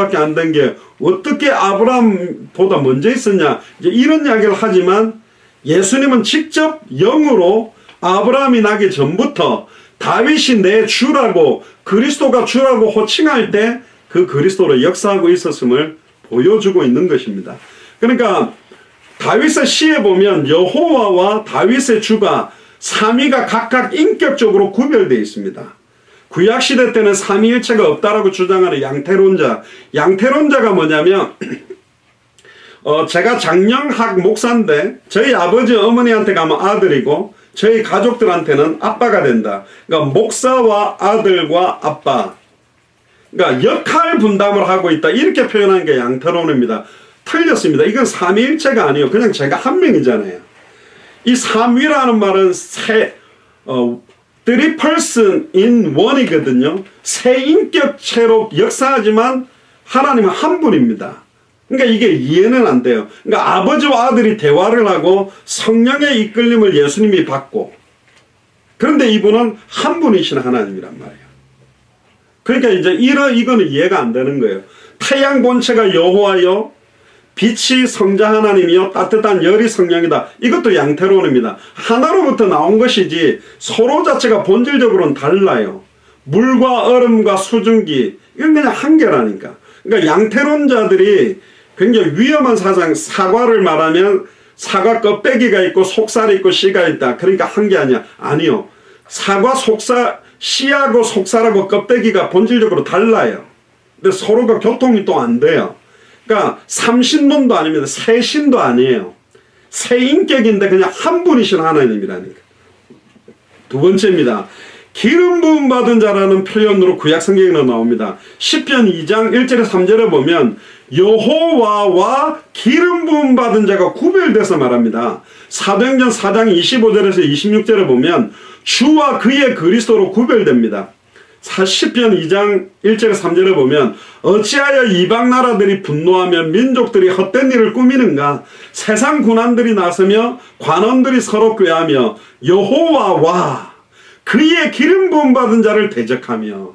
밖에 안 된 게 어떻게 아브라함보다 먼저 있었냐, 이제 이런 이야기를 하지만 예수님은 직접 영으로 아브라함이 나기 전부터 다윗이 내 주라고, 그리스도가 주라고 호칭할 때 그 그리스도로 역사하고 있었음을 보여주고 있는 것입니다. 그러니까 다윗의 시에 보면 여호와와 다윗의 주가 삼위가 각각 인격적으로 구별되어 있습니다. 구약시대 때는 삼위일체가 없다라고 주장하는 양태론자. 양태론자가 뭐냐면 제가 장영학 목사인데 저희 아버지 어머니한테 가면 아들이고 저희 가족들한테는 아빠가 된다. 그러니까 목사와 아들과 아빠, 그러니까 역할 분담을 하고 있다, 이렇게 표현하는 게 양태론입니다. 틀렸습니다. 이건 삼위일체가 아니에요. 그냥 제가 한 명이잖아요. 이 삼위라는 말은 three person in one이거든요. 세 인격체로 역사하지만 하나님은 한 분입니다. 그러니까 이게 이해는 안 돼요. 그러니까 아버지와 아들이 대화를 하고 성령의 이끌림을 예수님이 받고, 그런데 이분은 한 분이신 하나님이란 말이에요. 그러니까 이제 이거는 이해가 안 되는 거예요. 태양 본체가 여호와요, 빛이 성자 하나님이요, 따뜻한 열이 성령이다. 이것도 양태론입니다. 하나로부터 나온 것이지 서로 자체가 본질적으로는 달라요. 물과 얼음과 수증기, 이건 그냥 한계라니까. 그러니까 양태론자들이 굉장히 위험한 사상, 사과를 말하면 사과 껍데기가 있고 속살이 있고 씨가 있다. 그러니까 한 게 아니야. 아니요. 사과 씨하고 속살하고 껍데기가 본질적으로 달라요. 근데 서로가 교통이 또 안 돼요. 그러니까 삼신론도 아닙니다. 세신도 아니에요. 세 인격인데 그냥 한 분이신 하나님이라니까. 두 번째입니다. 기름 부음 받은 자라는 표현으로 구약 성경에 나옵니다. 시편 2장 1절에 3절에 보면 여호와와 기름 부음 받은 자가 구별돼서 말합니다. 사도행전 4장 25절에서 26절에 보면 주와 그의 그리스도로 구별됩니다. 시편 2장 1절에 3절에 보면 어찌하여 이방 나라들이 분노하며 민족들이 헛된 일을 꾸미는가, 세상 군왕들이 나서며 관원들이 서로 꾀하며 여호와와 그의 기름 부음 받은 자를 대적하며.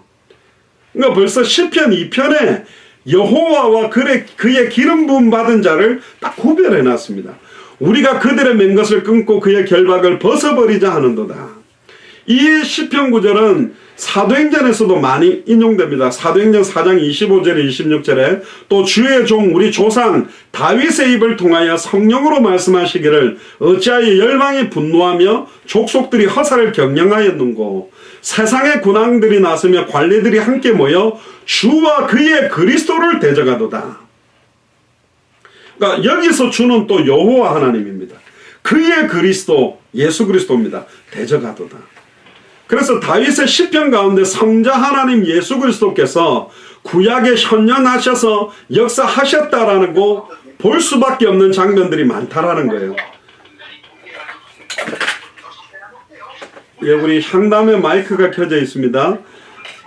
그러니까 벌써 시편 2편에 여호와와 그의 기름 부음 받은 자를 딱 구별해 놨습니다. 우리가 그들의 맹 것을 끊고 그의 결박을 벗어버리자 하는도다. 이 시편 구절은 사도행전에서도 많이 인용됩니다. 사도행전 4장 25절에 26절에 또 주의 종 우리 조상 다윗의 입을 통하여 성령으로 말씀하시기를 어찌하여 열방이 분노하며 족속들이 허사를 경영하였는고, 세상의 군왕들이 나서며 관리들이 함께 모여 주와 그의 그리스도를 대적하도다. 그러니까 여기서 주는 또 여호와 하나님입니다. 그의 그리스도 예수 그리스도입니다. 대적하도다. 그래서 다윗의 시편 가운데 성자 하나님 예수 그리스도께서 구약에 현현하셔서 역사하셨다라는 거 볼 수밖에 없는 장면들이 많다라는 거예요. 예, 우리 향담에 마이크가 켜져 있습니다.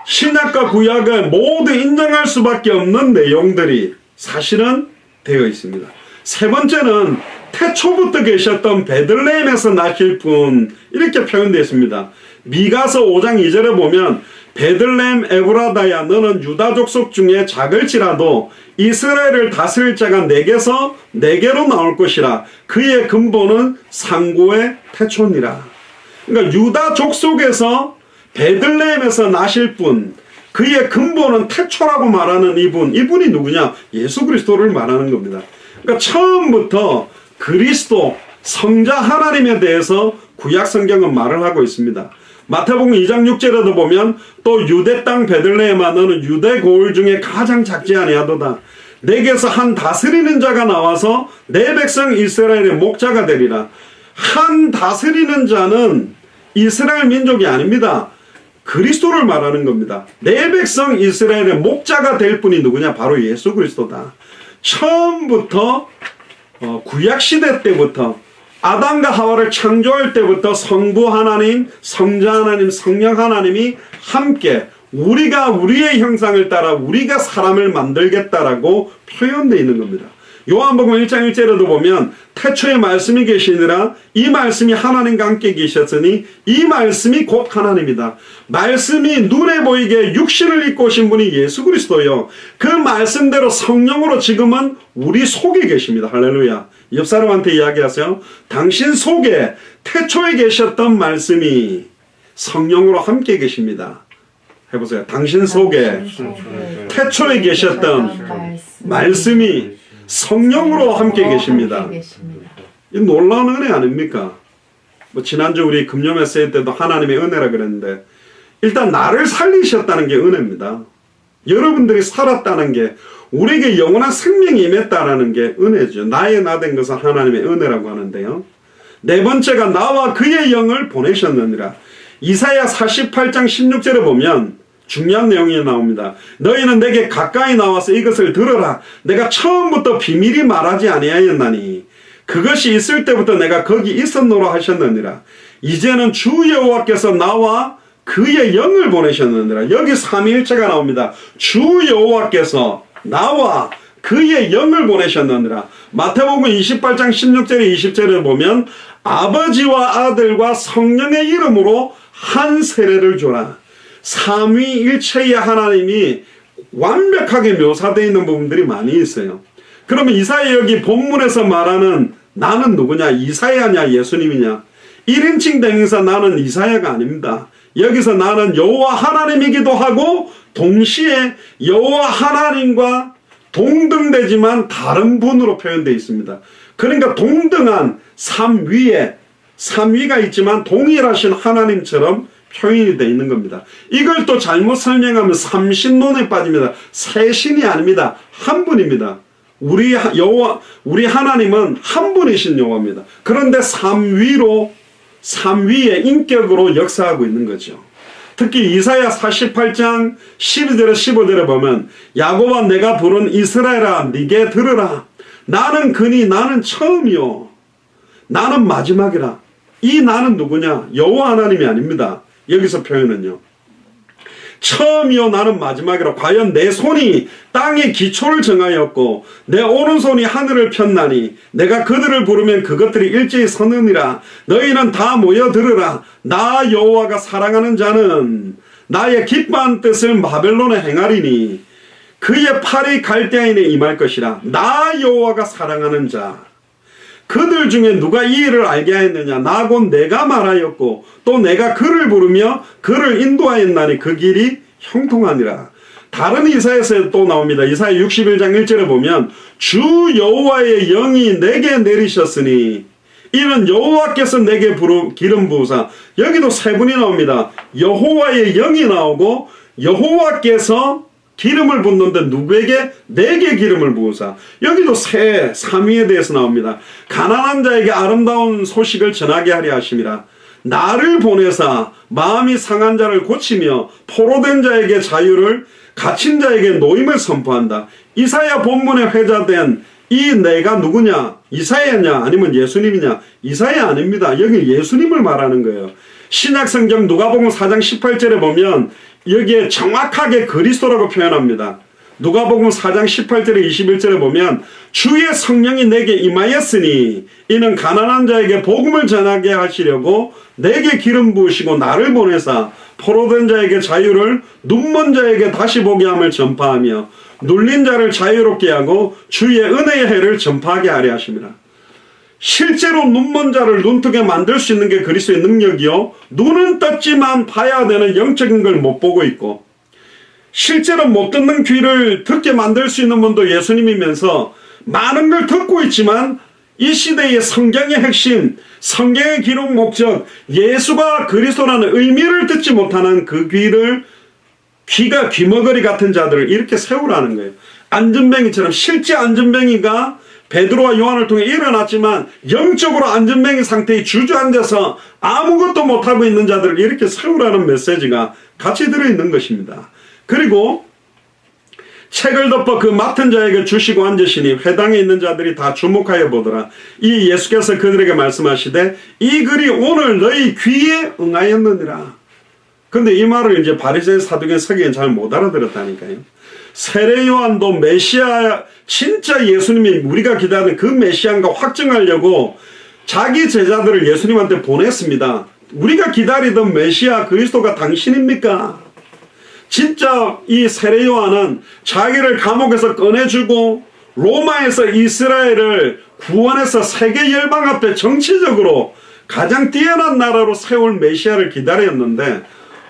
신약과 구약을 모두 인정할 수밖에 없는 내용들이 사실은 되어 있습니다. 세 번째는 태초부터 계셨던 베들레헴에서 나실 분, 이렇게 표현되어 있습니다. 미가서 5장 2절에 보면 베들레헴 에브라다야 너는 유다 족속 중에 작을지라도 이스라엘을 다스릴 자가 내게서 내게로 나올 것이라 그의 근본은 상고의 태초니라. 그러니까 유다 족속에서 베들레헴에서 나실 분, 그의 근본은 태초라고 말하는 이분이 누구냐? 예수 그리스도를 말하는 겁니다. 그러니까 처음부터 그리스도 성자 하나님에 대해서 구약 성경은 말을 하고 있습니다. 마태복음 2장 6절에도 보면 또 유대 땅 베들레헴아 너는 유대 고을 중에 가장 작지 아니하도다. 내게서 한 다스리는 자가 나와서 내 백성 이스라엘의 목자가 되리라. 한 다스리는 자는 이스라엘 민족이 아닙니다. 그리스도를 말하는 겁니다. 내 백성 이스라엘의 목자가 될 분이 누구냐? 바로 예수 그리스도다. 처음부터 구약시대 때부터 아담과 하와를 창조할 때부터 성부 하나님, 성자 하나님, 성령 하나님이 함께 우리가 우리의 형상을 따라 우리가 사람을 만들겠다라고 표현되어 있는 겁니다. 요한복음 1장 1절에도 보면 태초에 말씀이 계시니라 이 말씀이 하나님과 함께 계셨으니 이 말씀이 곧 하나님이다. 말씀이 눈에 보이게 육신을 입고 오신 분이 예수 그리스도요. 그 말씀대로 성령으로 지금은 우리 속에 계십니다. 할렐루야. 옆 사람한테 이야기하세요. 당신 속에 태초에 계셨던 말씀이 성령으로 함께 계십니다. 해보세요. 당신 속에 태초에 계셨던 말씀이 성령으로 함께 계십니다. 이 놀라운 은혜 아닙니까? 뭐 지난주 우리 금요 메시지 때도 하나님의 은혜라 그랬는데 일단 나를 살리셨다는 게 은혜입니다. 여러분들이 살았다는 게 우리에게 영원한 생명이 임했다라는 게 은혜죠. 나의 나 된 것은 하나님의 은혜라고 하는데요. 네 번째가 나와 그의 영을 보내셨느니라. 이사야 48장 16절에 보면 중요한 내용이 나옵니다. 너희는 내게 가까이 나와서 이것을 들어라. 내가 처음부터 비밀이 말하지 아니하였나니 그것이 있을 때부터 내가 거기 있었노라 하셨느니라. 이제는 주 여호와께서 나와 그의 영을 보내셨느니라. 여기 삼위일체가 나옵니다. 주 여호와께서 나와 그의 영을 보내셨느니라. 마태복음 28장 16절에 20절에 보면 아버지와 아들과 성령의 이름으로 한 세례를 주라. 삼위일체의 하나님이 완벽하게 묘사되어 있는 부분들이 많이 있어요. 그러면 이사야 여기 본문에서 말하는 나는 누구냐? 이사야냐? 예수님이냐? 1인칭 대명사 나는 이사야가 아닙니다. 여기서 나는 여호와 하나님이기도 하고 동시에 여호와 하나님과 동등되지만 다른 분으로 표현되어 있습니다. 그러니까 동등한 삼위가 있지만 동일하신 하나님처럼 표현이 되어 있는 겁니다. 이걸 또 잘못 설명하면 삼신론에 빠집니다. 세 신이 아닙니다. 한 분입니다. 우리 하나님은 한 분이신 여호와입니다. 그런데 삼위의 인격으로 역사하고 있는 거죠. 특히 이사야 48장 12절에 15절에 보면 야곱아 내가 부른 이스라엘아 네게 들으라. 나는 그니 나는 처음이요 나는 마지막이라. 이 나는 누구냐? 여호와 하나님이 아닙니다. 여기서 표현은요. 처음이요 나는 마지막이라. 과연 내 손이 땅의 기초를 정하였고 내 오른손이 하늘을 폈나니 내가 그들을 부르면 그것들이 일제히 서느니라. 너희는 다 모여 들으라. 나 여호와가 사랑하는 자는 나의 기뻐한 뜻을 바벨론에 행하리니 그의 팔이 갈대아인에 임할 것이라. 나 여호와가 사랑하는 자 그들 중에 누가 이 일을 알게 하였느냐? 나 곧 내가 말하였고 또 내가 그를 부르며 그를 인도하였나니 그 길이 형통하니라. 다른 이사야에서 또 나옵니다. 이사야 61장 1절에 보면 주 여호와의 영이 내게 내리셨으니 이는 여호와께서 내게 기름 부으사. 여기도 세 분이 나옵니다. 여호와의 영이 나오고 여호와께서 기름을 붓는데 누구에게? 내게 기름을 부으사. 여기도 삼위에 대해서 나옵니다. 가난한 자에게 아름다운 소식을 전하게 하려 하심이라. 나를 보내사 마음이 상한 자를 고치며 포로된 자에게 자유를 갇힌 자에게 노임을 선포한다. 이사야 본문에 회자된 이 내가 누구냐? 이사야냐? 아니면 예수님이냐? 이사야 아닙니다. 여기 예수님을 말하는 거예요. 신약성경 누가복음 4장 18절에 보면 여기에 정확하게 그리스도라고 표현합니다. 누가복음 4장 18절에 21절에 보면 주의 성령이 내게 임하였으니 이는 가난한 자에게 복음을 전하게 하시려고 내게 기름 부으시고 나를 보내사 포로된 자에게 자유를 눈먼 자에게 다시 보게 함을 전파하며 눌린 자를 자유롭게 하고 주의 은혜의 해를 전파하게 하려 하십니다. 실제로 눈먼 자를 눈뜨게 만들 수 있는 게 그리스도의 능력이요. 눈은 떴지만 봐야 되는 영적인 걸 못 보고 있고 실제로 못 듣는 귀를 듣게 만들 수 있는 분도 예수님이면서 많은 걸 듣고 있지만 이 시대의 성경의 핵심, 성경의 기록 목적, 예수가 그리스도라는 의미를 듣지 못하는 그 귀가 귀머거리 같은 자들을 이렇게 세우라는 거예요. 안전뱅이처럼 실제 안전뱅이가 베드로와 요한을 통해 일어났지만 영적으로 안전뱅이 상태에 주저앉아서 아무것도 못하고 있는 자들을 이렇게 세우라는 메시지가 같이 들어있는 것입니다. 그리고 책을 덮어 그 맡은 자에게 주시고 앉으시니 회당에 있는 자들이 다 주목하여 보더라. 이 예수께서 그들에게 말씀하시되 이 글이 오늘 너희 귀에 응하였느니라. 근데 이 말을 이제 바리새인 사두개인 서기관 잘 못 알아들었다니까요. 세례 요한도 메시아, 진짜 예수님이 우리가 기다리는 그 메시아인가 확증하려고 자기 제자들을 예수님한테 보냈습니다. 우리가 기다리던 메시아 그리스도가 당신입니까? 진짜 이 세례 요한은 자기를 감옥에서 꺼내주고 로마에서 이스라엘을 구원해서 세계 열방 앞에 정치적으로 가장 뛰어난 나라로 세울 메시아를 기다렸는데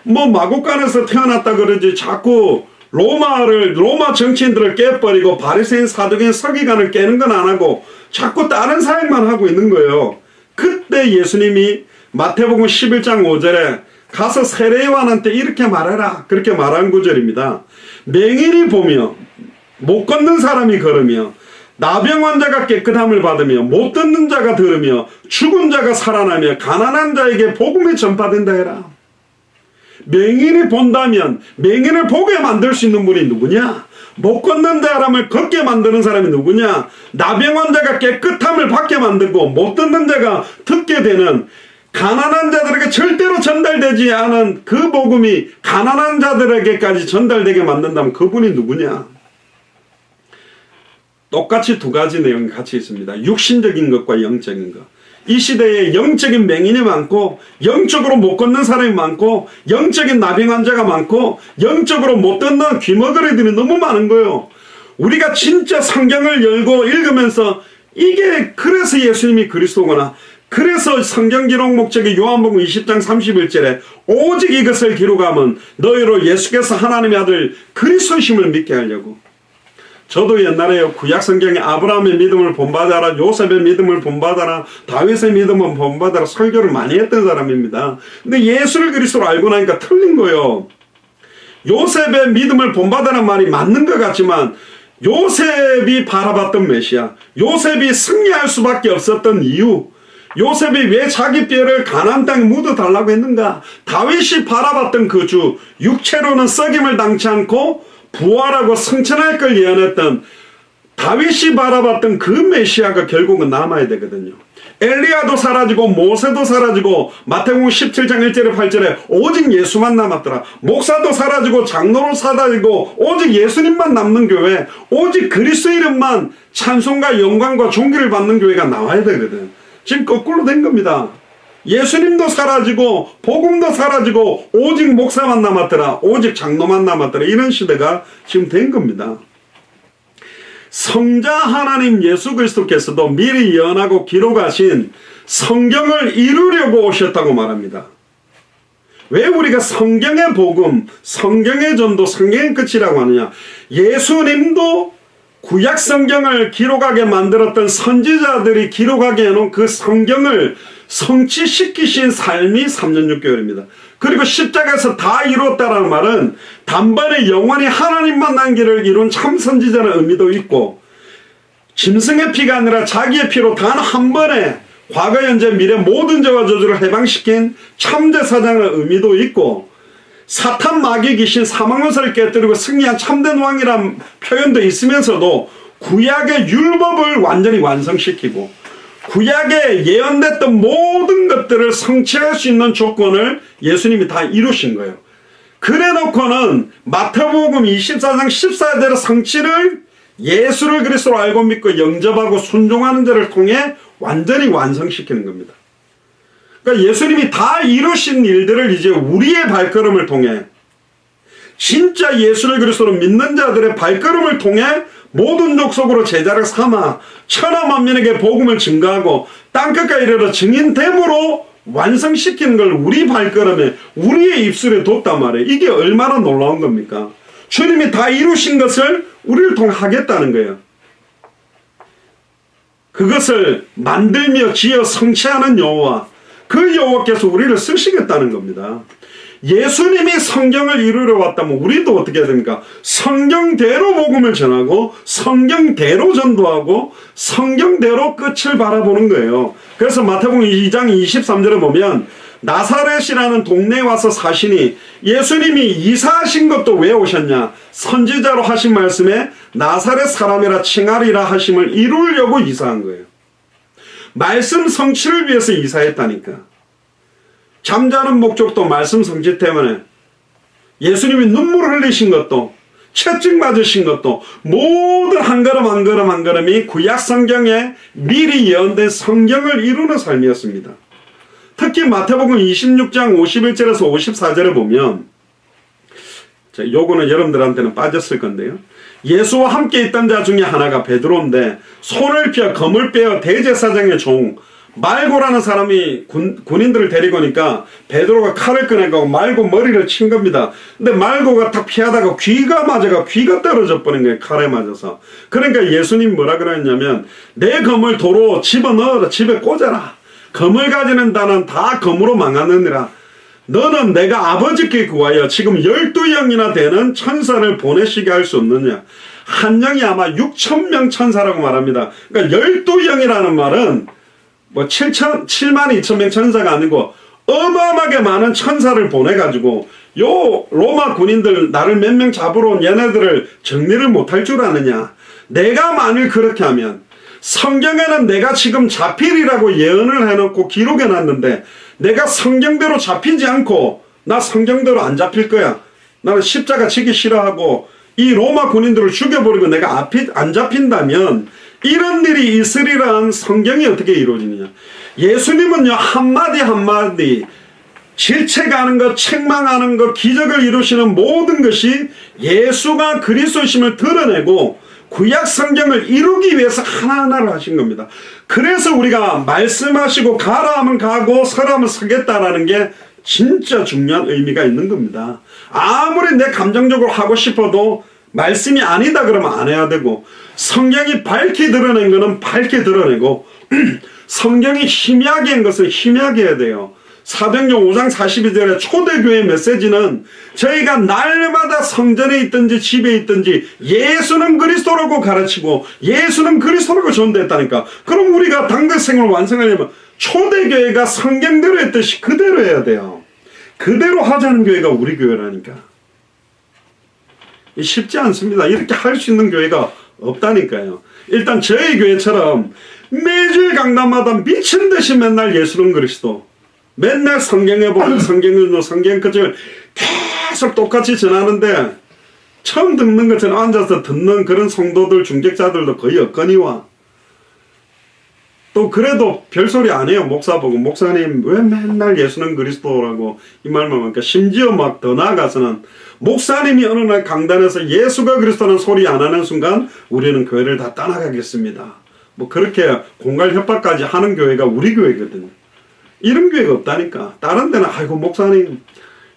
뭐 마국간에서 태어났다 그러지 자꾸 로마 정치인들을 깨버리고 바리새인 사두개인 서기관을 깨는 건 안 하고 자꾸 다른 사역만 하고 있는 거예요. 그때 예수님이 마태복음 11장 5절에 가서 세례 요한한테 이렇게 말해라 그렇게 말한 구절입니다. 맹인이 보며 못 걷는 사람이 걸으며 나병 환자가 깨끗함을 받으며 못 듣는 자가 들으며 죽은 자가 살아나며 가난한 자에게 복음이 전파된다 해라. 맹인이 본다면 맹인을 보게 만들 수 있는 분이 누구냐? 못 걷는 사람을 걷게 만드는 사람이 누구냐? 나병 환자가 깨끗함을 받게 만들고 못 듣는 자가 듣게 되는, 가난한 자들에게 절대로 전달되지 않은 그 복음이 가난한 자들에게까지 전달되게 만든다면 그분이 누구냐? 똑같이 두 가지 내용이 같이 있습니다. 육신적인 것과 영적인 것. 이 시대에 영적인 맹인이 많고 영적으로 못 걷는 사람이 많고 영적인 나병 환자가 많고 영적으로 못 듣는 귀머거리들이 너무 많은 거예요. 우리가 진짜 성경을 열고 읽으면서 이게 그래서 예수님이 그리스도구나, 그래서 성경 기록 목적이 요한복음 20장 31절에 오직 이것을 기록하면 너희로 예수께서 하나님의 아들 그리스도심을 믿게 하려고. 저도 옛날에 구약 성경에 아브라함의 믿음을 본받아라, 요셉의 믿음을 본받아라, 다윗의 믿음을 본받아라 설교를 많이 했던 사람입니다. 근데 예수를 그리스도로 알고 나니까 틀린 거예요. 요셉의 믿음을 본받아라는 말이 맞는 것 같지만 요셉이 바라봤던 메시아, 요셉이 승리할 수밖에 없었던 이유, 요셉이 왜 자기 뼈를 가나안 땅에 묻어달라고 했는가, 다윗이 바라봤던 그 주, 육체로는 썩임을 당치 않고 부활하고 승천할 걸 예언했던 다윗이 바라봤던 그 메시아가 결국은 남아야 되거든요. 엘리야도 사라지고 모세도 사라지고 마태복음 17장 1절에 8절에 오직 예수만 남았더라. 목사도 사라지고 장로로 사라지고 오직 예수님만 남는 교회, 오직 그리스도 이름만 찬송과 영광과 존귀를 받는 교회가 나와야 되거든. 지금 거꾸로 된 겁니다. 예수님도 사라지고 복음도 사라지고 오직 목사만 남았더라, 오직 장로만 남았더라, 이런 시대가 지금 된 겁니다. 성자 하나님 예수 그리스도께서도 미리 예언하고 기록하신 성경을 이루려고 오셨다고 말합니다. 왜 우리가 성경의 복음, 성경의 전도, 성경의 끝이라고 하느냐? 예수님도 구약 성경을 기록하게 만들었던 선지자들이 기록하게 해놓은 그 성경을 성취시키신 삶이 3년 6개월입니다. 그리고 십자가에서 다 이루었다라는 말은 단번에 영원히 하나님 만난 길을 이룬 참 선지자라는 의미도 있고, 짐승의 피가 아니라 자기의 피로 단 한 번에 과거 현재 미래 모든 죄와 저주를 해방시킨 참제사장의 의미도 있고, 사탄 마귀 귀신 사망 요소를 깨뜨리고 승리한 참된 왕이란 표현도 있으면서도 구약의 율법을 완전히 완성시키고 구약에 예언됐던 모든 것들을 성취할 수 있는 조건을 예수님이 다 이루신 거예요. 그래 놓고는 마태복음 24장 14절의 성취를 예수를 그리스도로 알고 믿고 영접하고 순종하는 자를 통해 완전히 완성시키는 겁니다. 그러니까 예수님이 다 이루신 일들을 이제 우리의 발걸음을 통해, 진짜 예수를 그리스도로 믿는 자들의 발걸음을 통해 모든 족속으로 제자를 삼아 천하 만민에게 복음을 증거하고 땅끝까지 이르러 증인됨으로 완성시키는 걸 우리 발걸음에, 우리의 입술에 뒀단 말이에요. 이게 얼마나 놀라운 겁니까? 주님이 다 이루신 것을 우리를 통해 하겠다는 거예요. 그것을 만들며 지어 성취하는 여호와, 그 여호와께서 우리를 쓰시겠다는 겁니다. 예수님이 성경을 이루러 왔다면 우리도 어떻게 해야 됩니까? 성경대로 복음을 전하고 성경대로 전도하고 성경대로 끝을 바라보는 거예요. 그래서 마태복음 2장 23절에 보면 나사렛이라는 동네에 와서 사시니, 예수님이 이사하신 것도 왜 오셨냐? 선지자로 하신 말씀에 나사렛 사람이라 칭하리라 하심을 이루려고 이사한 거예요. 말씀 성취를 위해서 이사했다니까. 잠자는 목적도 말씀 성취 때문에, 예수님이 눈물을 흘리신 것도 채찍 맞으신 것도 모든 한 걸음 한 걸음 한 걸음이 구약 성경에 미리 예언된 성경을 이루는 삶이었습니다. 특히 마태복음 26장 51절에서 54절에 보면, 요거는 여러분들한테는 빠졌을 건데요. 예수와 함께 있던 자 중에 하나가 베드로인데 손을 펴 검을 빼어 대제사장의 종 말고라는 사람이 군인들을 데리고 오니까 베드로가 칼을 꺼내고 말고 머리를 친 겁니다. 근데 말고가 탁 피하다가 귀가 맞아가 귀가 떨어져 버린 거예요. 칼에 맞아서. 그러니까 예수님 뭐라 그랬냐면 내 검을 도로 집어넣어라. 집에 꽂아라. 검을 가지는 자는 다 검으로 망하느니라. 너는 내가 아버지께 구하여 지금 12영이나 되는 천사를 보내시게 할 수 없느냐. 한 영이 아마 6,000명 천사라고 말합니다. 그러니까 12영이라는 말은 뭐 7만 2천 명 천사가 아니고 어마어마하게 많은 천사를 보내가지고 요 로마 군인들 나를 몇 명 잡으러 온 얘네들을 정리를 못할 줄 아느냐. 내가 만일 그렇게 하면 성경에는 내가 지금 잡히리라고 예언을 해놓고 기록해놨는데 내가 성경대로 잡히지 않고 나 성경대로 안 잡힐 거야. 나는 십자가 치기 싫어하고 이 로마 군인들을 죽여버리고 내가 안 잡힌다면 이런 일이 있으리라는 성경이 어떻게 이루어지느냐. 예수님은요 한마디 한마디 질책하는 것, 책망하는 것, 기적을 이루시는 모든 것이 예수가 그리스도심을 드러내고 구약 성경을 이루기 위해서 하나하나를 하신 겁니다. 그래서 우리가 말씀하시고 가라 하면 가고 서라 하면 서겠다라는 게 진짜 중요한 의미가 있는 겁니다. 아무리 내 감정적으로 하고 싶어도 말씀이 아니다 그러면 안 해야 되고, 성경이 밝게 드러낸 거는 밝게 드러내고 성경이 희미하게 한 것은 희미하게 해야 돼요. 사도행전 5장 42절에 초대교회 메시지는 저희가 날마다 성전에 있든지 집에 있든지 예수는 그리스도라고 가르치고 예수는 그리스도라고 전도했다니까. 그럼 우리가 당대 생을 완성하려면 초대교회가 성경대로 했듯이 그대로 해야 돼요. 그대로 하자는 교회가 우리 교회라니까. 쉽지 않습니다. 이렇게 할 수 있는 교회가 없다니까요. 일단 저희 교회처럼 매주일 강단마다 미친 듯이 맨날 예수는 그리스도, 맨날 성경에 보면 성경 끝을 계속 똑같이 전하는데 처음 듣는 것처럼 앉아서 듣는 그런 성도들 중직자들도 거의 없거니와. 또 그래도 별소리 안 해요. 목사 보고 목사님 왜 맨날 예수는 그리스도라고 이 말만 하니까. 심지어 막 더 나아가서는 목사님이 어느 날 강단에서 예수가 그리스도는 소리 안 하는 순간 우리는 교회를 다 떠나가겠습니다. 뭐 그렇게 공갈 협박까지 하는 교회가 우리 교회거든요. 이런 교회가 없다니까. 다른 데는 아이고 목사님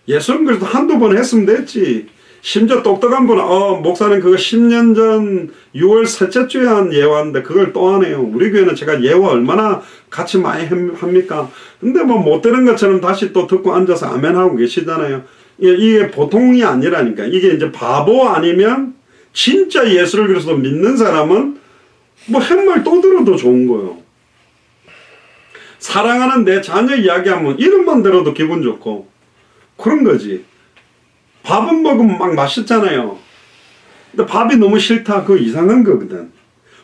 예수는 그래도 한두 번 했으면 됐지. 심지어 똑똑한 분은 목사님 그거 10년 전 6월 셋째 주에 한 예화인데 그걸 또 하네요. 우리 교회는 제가 예화 얼마나 같이 많이 합니까? 근데 뭐 못 들은 것처럼 다시 또 듣고 앉아서 아멘 하고 계시잖아요. 이게 보통이 아니라니까. 이게 이제 바보 아니면 진짜 예수를 그리스도 믿는 사람은 뭐 햇말 또 들어도 좋은 거예요. 사랑하는 내 자녀 이야기하면 이름만 들어도 기분 좋고 그런 거지. 밥은 먹으면 막 맛있잖아요. 근데 밥이 너무 싫다. 그거 이상한 거거든.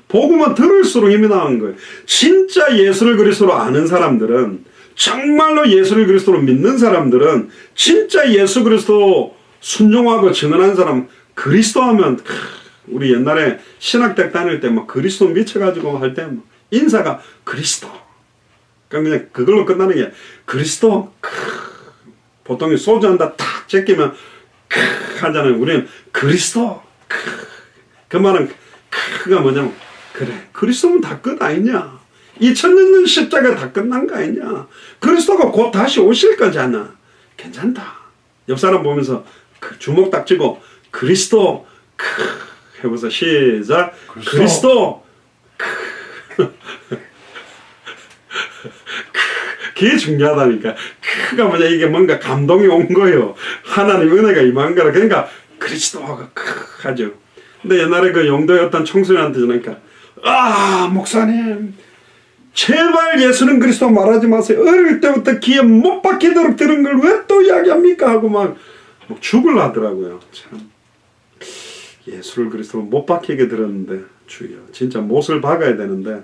복음은 들을수록 힘이 나는 거예요. 진짜 예수를 그리스도로 아는 사람들은, 정말로 예수를 그리스도로 믿는 사람들은, 진짜 예수 그리스도 순종하고 증언한 사람, 그리스도 하면 우리 옛날에 신학대학 다닐 때 막 그리스도 미쳐가지고 할 때 인사가 그리스도. 그냥 그걸로 끝나는 게 그리스도. 보통 소주 한 잔 탁 제끼면 하잖아요. 우리는 그리스도. 그 말은 가 뭐냐면 그래 그리스도는 다 끝 아니냐. 2000년 전 십자가 다 끝난 거 아니냐. 그리스도가 곧 다시 오실 거잖아. 괜찮다. 옆 사람 보면서 주먹 딱 쥐고 그리스도 해보세요. 시작. 그리스도. 그게 중요하다니까. 그가 뭐냐, 이게 뭔가 감동이 온 거예요. 하나님 은혜가 임한 거라. 그러니까 그리스도가 하죠. 근데 옛날에 그 영도에 어떤 청소년한테 전하니까 목사님 제발 예수는 그리스도 말하지 마세요. 어릴 때부터 귀에 못 박히도록 들은 걸 왜 또 이야기합니까? 하고 막 죽을라 하더라고요. 참 예수를 그리스도로 못 박히게 들었는데 주여 진짜 못을 박아야 되는데.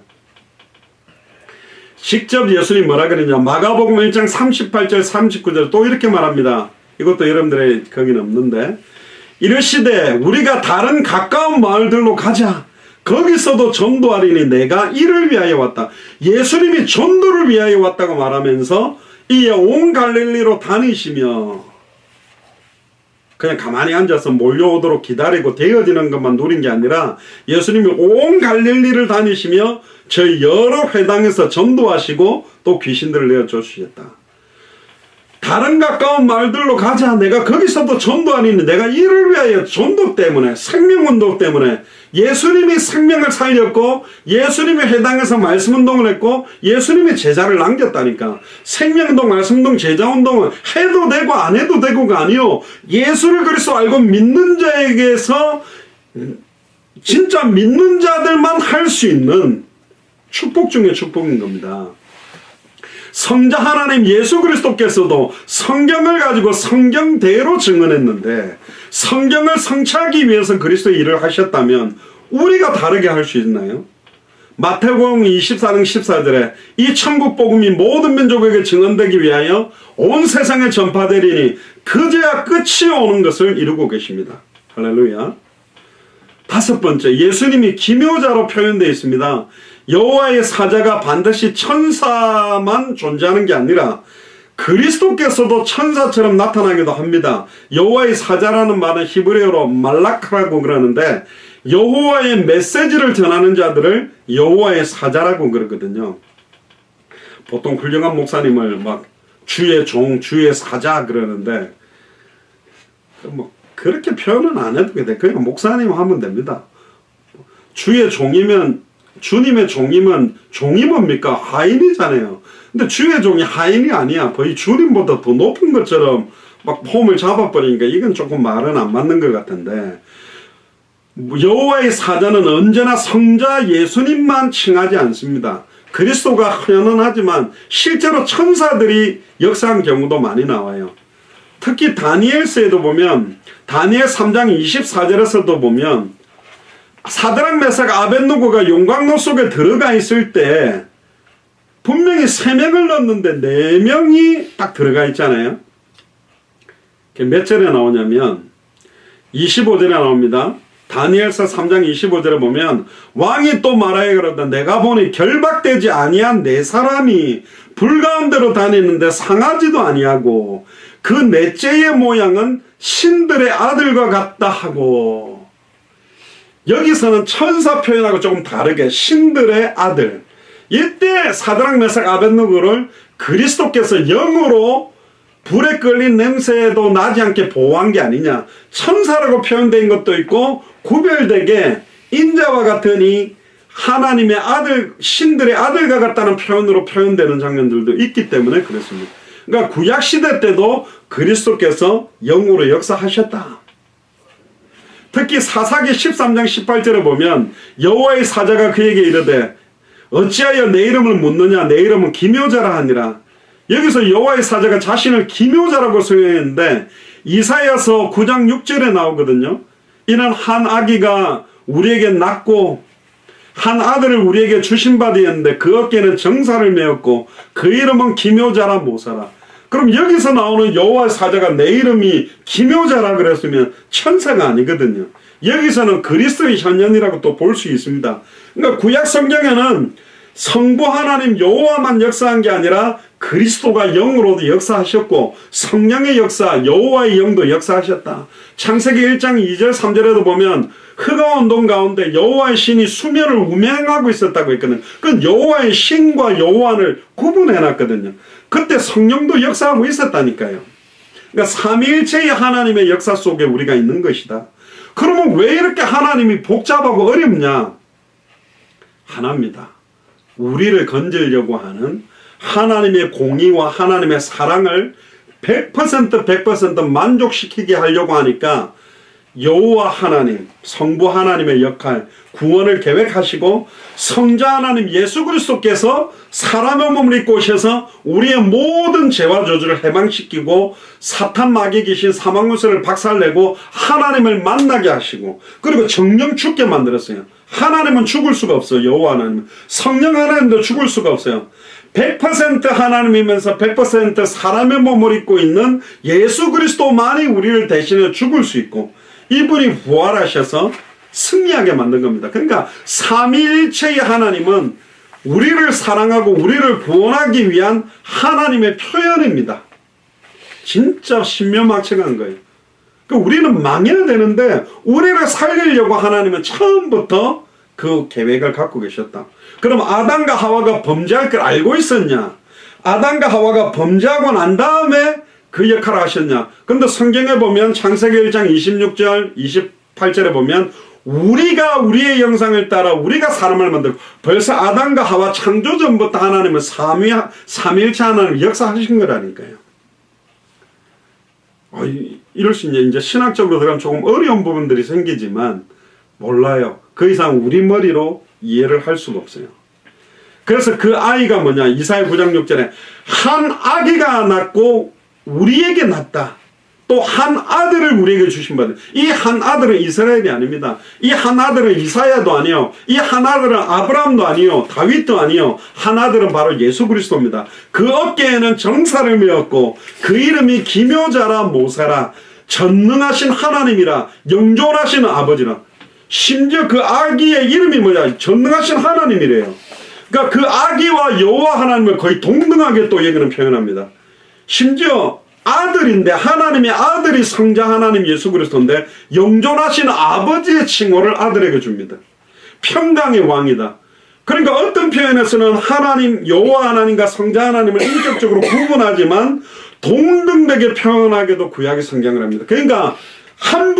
직접 예수님 뭐라 그러냐. 마가복음 1장 38절 39절 또 이렇게 말합니다. 이것도 여러분들의 거기는 없는데 이르시되 우리가 다른 가까운 마을들로 가자. 거기서도 전도하리니 내가 이를 위하여 왔다. 예수님이 전도를 위하여 왔다고 말하면서 이에 온 갈릴리로 다니시며, 그냥 가만히 앉아서 몰려오도록 기다리고 되어지는 것만 누린 게 아니라 예수님이 온 갈릴리를 다니시며 저희 여러 회당에서 전도하시고 또 귀신들을 내어주시겠다. 다른 가까운 마을들로 가자. 내가 거기서도 전도하니 내가 이를 위하여 전도 때문에, 생명운동 때문에, 예수님이 생명을 살렸고 예수님이 회당에서 말씀운동을 했고 예수님이 제자를 남겼다니까. 생명운동, 말씀운동, 제자운동은 해도 되고 안 해도 되고가 아니요, 예수를 그리스도 알고 믿는 자에게서 진짜 믿는 자들만 할 수 있는 축복 중에 축복인 겁니다. 성자 하나님 예수 그리스도께서도 성경을 가지고 성경대로 증언했는데, 성경을 성취하기 위해서 그리스도의 일을 하셨다면 우리가 다르게 할 수 있나요? 마태복음 24장 14절에 이 천국 복음이 모든 민족에게 증언되기 위하여 온 세상에 전파되리니 그제야 끝이 오는 것을 이루고 계십니다. 할렐루야. 다섯 번째, 예수님이 기묘자로 표현되어 있습니다. 여호와의 사자가 반드시 천사만 존재하는 게 아니라 그리스도께서도 천사처럼 나타나기도 합니다. 여호와의 사자라는 말은 히브리어로 말라크라고 그러는데, 여호와의 메시지를 전하는 자들을 여호와의 사자라고 그러거든요. 보통 훌륭한 목사님을 막 주의 종, 주의 사자 그러는데, 뭐 그렇게 표현은 안 해도 돼. 그냥 목사님 하면 됩니다. 주의 종이면, 주님의 종이면 종이 뭡니까? 하인이잖아요. 근데 주의 종이 하인이 아니야. 거의 주님보다 더 높은 것처럼 막 폼을 잡아버리니까 이건 조금 말은 안 맞는 것 같은데, 여호와의 사자는 언제나 성자 예수님만 칭하지 않습니다. 그리스도가 현존하지만 실제로 천사들이 역사한 경우도 많이 나와요. 특히 다니엘서에도 보면, 다니엘 3장 24절에서도 보면 사드락 메삭 아벳느고가 용광로 속에 들어가 있을 때 분명히 3명을 넣었는데 4명이 딱 들어가 있잖아요. 몇 절에 나오냐면 25절에 나옵니다. 다니엘서 3장 25절에 보면 왕이 또 말하여 그러다 내가 보니 결박되지 아니한 4사람이 불 가운데로 다니는데 상하지도 아니하고 그 넷째의 모양은 신들의 아들과 같다 하고, 여기서는 천사 표현하고 조금 다르게 신들의 아들, 이때 사드락 메삭 아벳느고를 그리스도께서 영으로 불에 끌린 냄새도 나지 않게 보호한 게 아니냐, 천사라고 표현된 것도 있고 구별되게 인자와 같으니 하나님의 아들, 신들의 아들과 같다는 표현으로 표현되는 장면들도 있기 때문에 그렇습니다. 그러니까 구약시대 때도 그리스도께서 영으로 역사하셨다. 특히 사사기 13장 18절에 보면 여호와의 사자가 그에게 이르되 어찌하여 내 이름을 묻느냐, 내 이름은 기묘자라 하니라. 여기서 여호와의 사자가 자신을 기묘자라고 소개했는데 이사야서 9장 6절에 나오거든요. 이는 한 아기가 우리에게 낳고 한 아들을 우리에게 주신 바 되었는데 그 어깨는 정사를 메었고 그 이름은 기묘자라 모사라. 그럼 여기서 나오는 여호와의 사자가 내 이름이 기묘자라 그랬으면 천사가 아니거든요. 여기서는 그리스도의 현현이라고 또 볼 수 있습니다. 그러니까 구약 성경에는 성부 하나님 여호와만 역사한 게 아니라 그리스도가 영으로도 역사하셨고 성령의 역사, 여호와의 영도 역사하셨다. 창세기 1장 2절 3절에도 보면 흐가운 동 가운데 여호와의 신이 수면을 운행하고 있었다고 했거든요. 그건 여호와의 신과 여호와를 구분해놨거든요. 그때 성령도 역사하고 있었다니까요. 그러니까 삼위일체의 하나님의 역사 속에 우리가 있는 것이다. 그러면 왜 이렇게 하나님이 복잡하고 어렵냐? 하나입니다. 우리를 건지려고 하는 하나님의 공의와 하나님의 사랑을 100% 만족시키게 하려고 하니까 여호와 하나님, 성부 하나님의 역할, 구원을 계획하시고 성자 하나님 예수 그리스도께서 사람의 몸을 입고 오셔서 우리의 모든 죄와 저주를 해방시키고 사탄 마귀 귀신 사망무술을 박살내고 하나님을 만나게 하시고 그리고 정령 죽게 만들었어요. 하나님은 죽을 수가 없어요. 여호와 하나님은. 성령 하나님도 죽을 수가 없어요. 100% 하나님이면서 100% 사람의 몸을 입고 있는 예수 그리스도만이 우리를 대신해 죽을 수 있고, 이분이 부활하셔서 승리하게 만든 겁니다. 그러니까 삼위일체의 하나님은 우리를 사랑하고 우리를 구원하기 위한 하나님의 표현입니다. 진짜 신묘막측한 거예요. 그러니까 우리는 망해야 되는데 우리를 살리려고 하나님은 처음부터 그 계획을 갖고 계셨다. 그럼 아담과 하와가 범죄할 걸 알고 있었냐? 아담과 하와가 범죄하고 난 다음에 그 역할을 하셨냐? 근데 성경에 보면 창세기 1장 26절 28절에 보면 우리가 우리의 영상을 따라 우리가 사람을 만들고, 벌써 아담과 하와 창조 전부터 하나님은 삼위일체 하나님 역사하신 거라니까요. 이럴 수 이제 신학적으로 들어가면 조금 어려운 부분들이 생기지만 몰라요. 그 이상 우리 머리로 이해를 할 수가 없어요. 그래서 그 아이가 뭐냐? 이사야 9장 6절에 한 아기가 낳고 우리에게 낳다. 또 한 아들을 우리에게 주신 바. 이 한 아들은 이스라엘이 아닙니다. 이 한 아들은 이사야도 아니요. 이 한 아들은 아브라함도 아니요. 다윗도 아니요. 한 아들은 바로 예수 그리스도입니다. 그 어깨에는 정사를 메었고 그 이름이 기묘자라 모사라 전능하신 하나님이라 영존하시는 아버지라. 심지어 그 아기의 이름이 뭐냐? 전능하신 하나님이래요. 그러니까 그 아기와 여호와 하나님을 거의 동등하게 또 여기는 표현합니다. 심지어 아들인데, 하나님의 아들이 성자 하나님 예수 그리스도인데 영존하신 아버지의 칭호를 아들에게 줍니다. 평강의 왕이다. 그러니까 어떤 표현에서는 하나님 여호와 하나님과 성자 하나님을 인격적으로 구분하지만 동등되게 표현하게도 구약이 성경을 합니다. 그러니까 한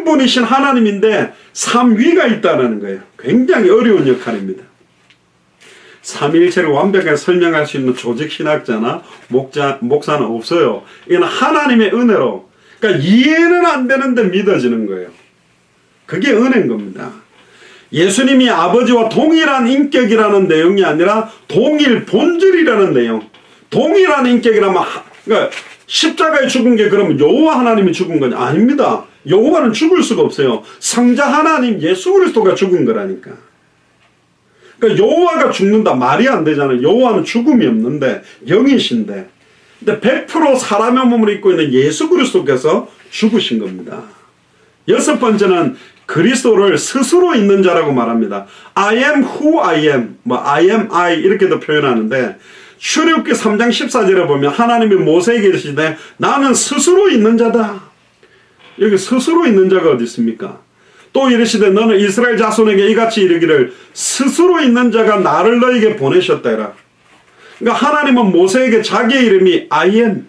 분이신 하나님인데 삼위가 있다는 거예요. 굉장히 어려운 역할입니다. 삼위일체를 완벽하게 설명할 수 있는 조직신학자나 목사는 없어요. 이건 하나님의 은혜로, 그러니까 이해는 안 되는데 믿어지는 거예요. 그게 은혜인 겁니다. 예수님이 아버지와 동일한 인격이라는 내용이 아니라 동일 본질이라는 내용. 동일한 인격이라면 그러니까 십자가에 죽은 게 그러면 여호와 하나님이 죽은 거냐? 아닙니다. 여호와는 죽을 수가 없어요. 성자 하나님 예수 그리스도가 죽은 거라니까. 그러니까 여호와가 죽는다 말이 안 되잖아요. 여호와는 죽음이 없는데 영이신데, 근데 100% 사람의 몸을 입고 있는 예수 그리스도께서 죽으신 겁니다. 여섯 번째는 그리스도를 스스로 있는 자라고 말합니다. I am who I am, I am I 이렇게도 표현하는데, 출애굽기 3장 14절에 보면 하나님이 모세에게 이르시되 나는 스스로 있는 자다. 여기 스스로 있는 자가 어디 있습니까? 또 이르시되 너는 이스라엘 자손에게 이같이 이르기를 스스로 있는 자가 나를 너에게 보내셨다 해라. 그러니까 하나님은 모세에게 자기의 이름이 I am,